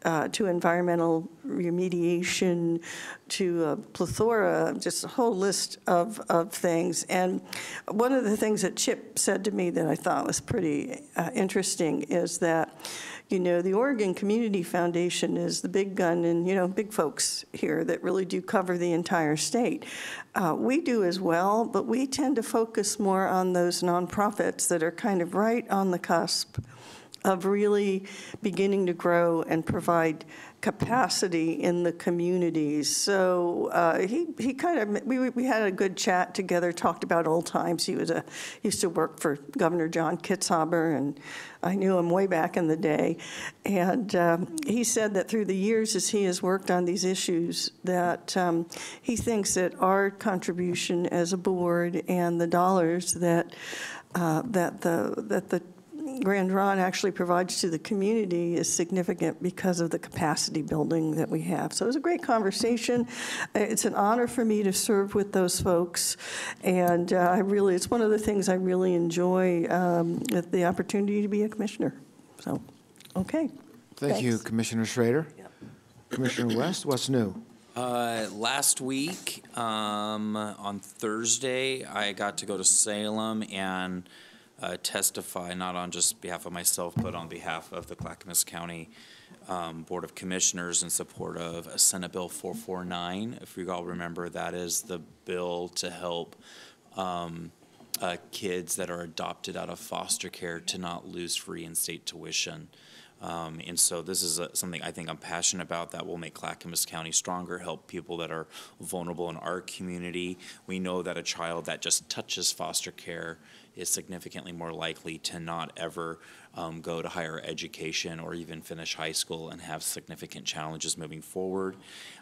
to environmental remediation to a plethora, just a whole list of things. And one of the things that Chip said to me that I thought was pretty interesting is that the Oregon Community Foundation is the big gun and, big folks here that really do cover the entire state. We do as well, but we tend to focus more on those nonprofits that are kind of right on the cusp of really beginning to grow and provide capacity in the communities. So he kind of, we had a good chat together, talked about old times. He used to work for Governor John Kitzhaber, and I knew him way back in the day. And he said that through the years as he has worked on these issues, that he thinks that our contribution as a board and the dollars that the Grand Ronde actually provides to the community is significant because of the capacity building that we have. So it was a great conversation. It's an honor for me to serve with those folks, and it's one of the things I really enjoy, the opportunity to be a commissioner. So, okay. Thank you, Commissioner Schrader. Yep. Commissioner West, what's new? Last week, on Thursday, I got to go to Salem and testify not on just behalf of myself, but on behalf of the Clackamas County Board of Commissioners in support of Senate Bill 449. If you all remember, that is the bill to help kids that are adopted out of foster care to not lose free in-state tuition. And so this is something I think I'm passionate about that will make Clackamas County stronger, help people that are vulnerable in our community. We know that a child that just touches foster care is significantly more likely to not ever go to higher education or even finish high school and have significant challenges moving forward.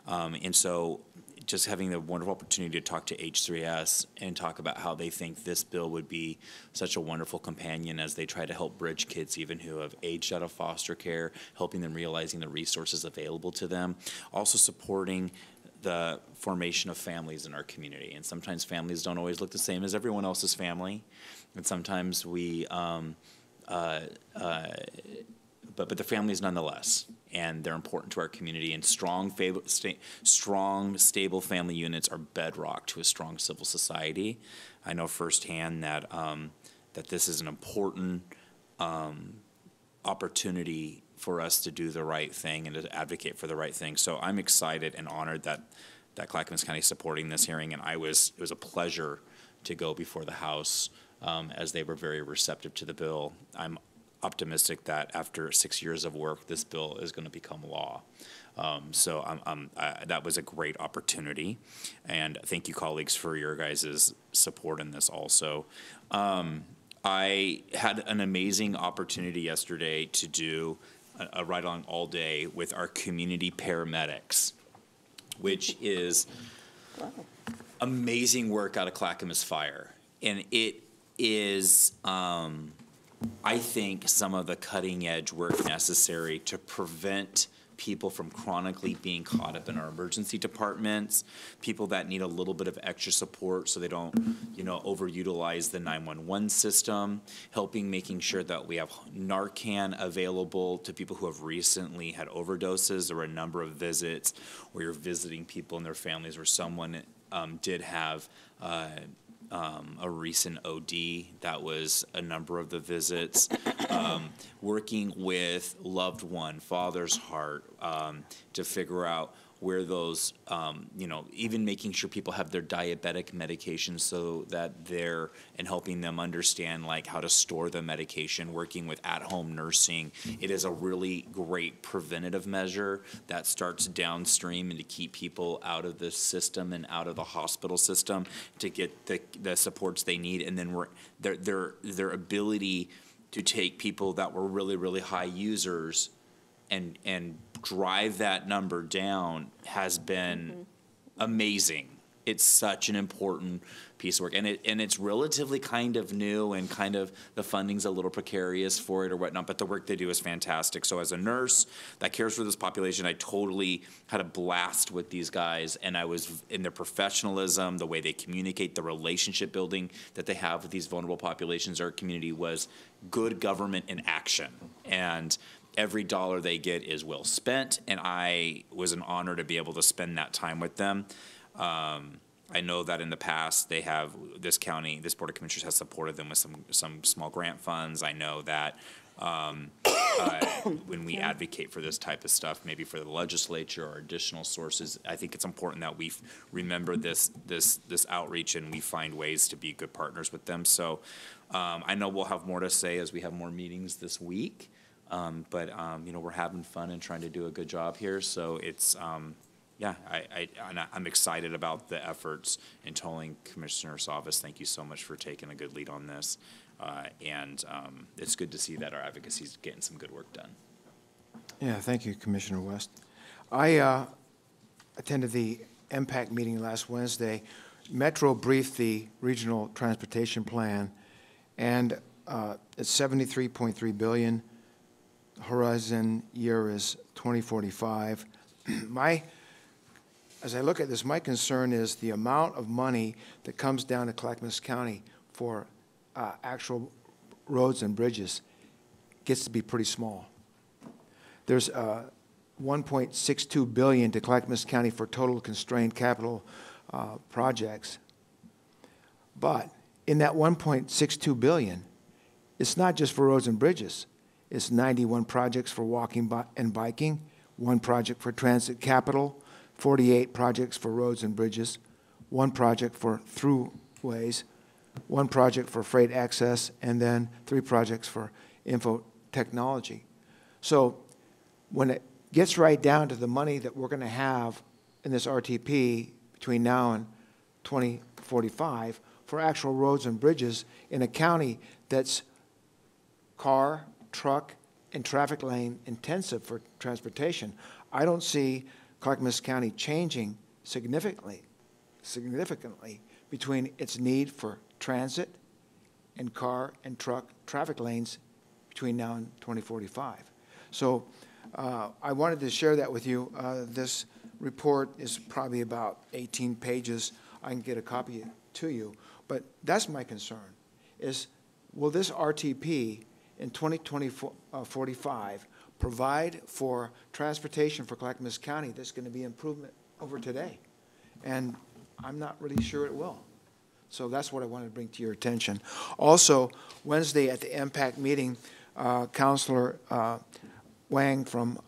And so just having the wonderful opportunity to talk to H3S and talk about how they think this bill would be such a wonderful companion as they try to help bridge kids even who have aged out of foster care, helping them realizing the resources available to them, also supporting the formation of families in our community. And sometimes families don't always look the same as everyone else's family. And sometimes we, but the families nonetheless, and they're important to our community. And strong, stable family units are bedrock to a strong civil society. I know firsthand that that this is an important opportunity for us to do the right thing and to advocate for the right thing. So I'm excited and honored that Clackamas County is supporting this hearing, and it was a pleasure to go before the House as they were very receptive to the bill. I'm optimistic that after 6 years of work, this bill is going to become law. That was a great opportunity, and thank you, colleagues, for your guys' support in this also. I had an amazing opportunity yesterday to do a ride-along all day with our community paramedics, which is amazing work out of Clackamas Fire. And it is, I think, some of the cutting-edge work necessary to prevent people from chronically being caught up in our emergency departments, people that need a little bit of extra support so they don't, overutilize the 911 system, making sure that we have Narcan available to people who have recently had overdoses. There were a number of visits where you're visiting people and their families where someone did have a recent OD. That was a number of the visits. Working with loved one, father's heart, to figure out where those, even making sure people have their diabetic medication so that and helping them understand like how to store the medication, working with at-home nursing. It is a really great preventative measure that starts downstream and to keep people out of the system and out of the hospital system to get the supports they need. And then their ability to take people that were really, really high users and drive that number down has been amazing. It's such an important piece of work, and it's relatively kind of new, and kind of the funding's a little precarious for it or whatnot, but the work they do is fantastic. So as a nurse that cares for this population, I totally had a blast with these guys, and I was in their professionalism, the way they communicate, the relationship building that they have with these vulnerable populations. Our community was good government in action, and every dollar they get is well spent, and I was an honor to be able to spend that time with them. I know that in the past this Board of Commissioners has supported them with some small grant funds. I know that when we advocate for this type of stuff, maybe for the legislature or additional sources, I think it's important that we remember this outreach and we find ways to be good partners with them. So I know we'll have more to say as we have more meetings this week. But we're having fun and trying to do a good job here. So it's, I'm excited about the efforts. And Tolling Commissioner's office, thank you so much for taking a good lead on this. It's good to see that our advocacy is getting some good work done. Yeah, thank you, Commissioner West. I attended the MPAC meeting last Wednesday. Metro briefed the regional transportation plan, and it's $73.3 billion. Horizon year is 2045. As I look at this, my concern is the amount of money that comes down to Clackamas County for actual roads and bridges gets to be pretty small. There's $1.62 billion to Clackamas County for total constrained capital projects. But in that $1.62 billion, it's not just for roads and bridges. It's 91 projects for walking and biking, 1 project for transit capital, 48 projects for roads and bridges, 1 project for throughways, 1 project for freight access, and then 3 projects for info technology. So when it gets right down to the money that we're going to have in this RTP between now and 2045 for actual roads and bridges in a county that's car, truck, and traffic lane intensive for transportation, I don't see Clackamas County changing significantly between its need for transit and car and truck traffic lanes between now and 2045. So I wanted to share that with you. This report is probably about 18 pages. I can get a copy to you. But that's my concern, is will this RTP in 2045 provide for transportation for Clackamas County that's going to be improvement over today? And I'm not really sure it will. So that's what I wanted to bring to your attention. Also, Wednesday at the MPAC meeting, Councilor Wang from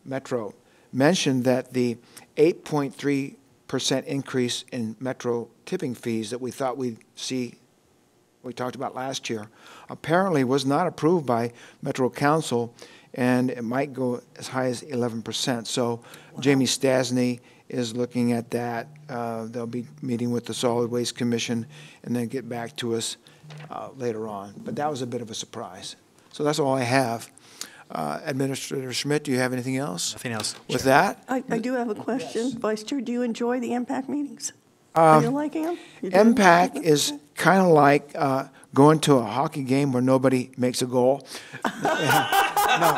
Metro mentioned that the 8.3% increase in Metro tipping fees that we thought we'd see we talked about last year, apparently was not approved by Metro Council, and it might go as high as 11%. So Jamie Stasny is looking at that. They'll be meeting with the Solid Waste Commission and then get back to us later on. But that was a bit of a surprise. So that's all I have. Administrator Schmidt, do you have anything else? Nothing else. With that? I do have a question. Vice Chair, do you enjoy the MPAC meetings? Are you liking them? MPAC is kind of like going to a hockey game where nobody makes a goal. I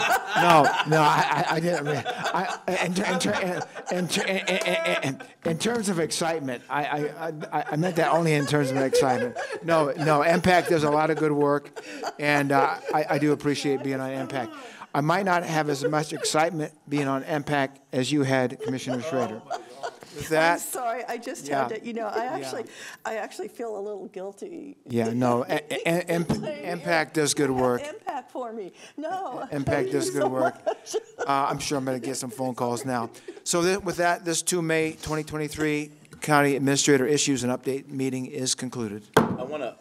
didn't. In terms of excitement, I meant that only in terms of excitement. No, MPAC does a lot of good work, and I do appreciate being on MPAC. I might not have as much excitement being on MPAC as you had, Commissioner Schrader. With that, I'm sorry, I just had to, I actually feel a little guilty. Yeah, no, MPAC does good work. MPAC for me, no. MPAC does good work. I'm sure I'm going to get some phone calls now. So with that, this 2 May 2023 County Administrator Issues and Update meeting is concluded. I want to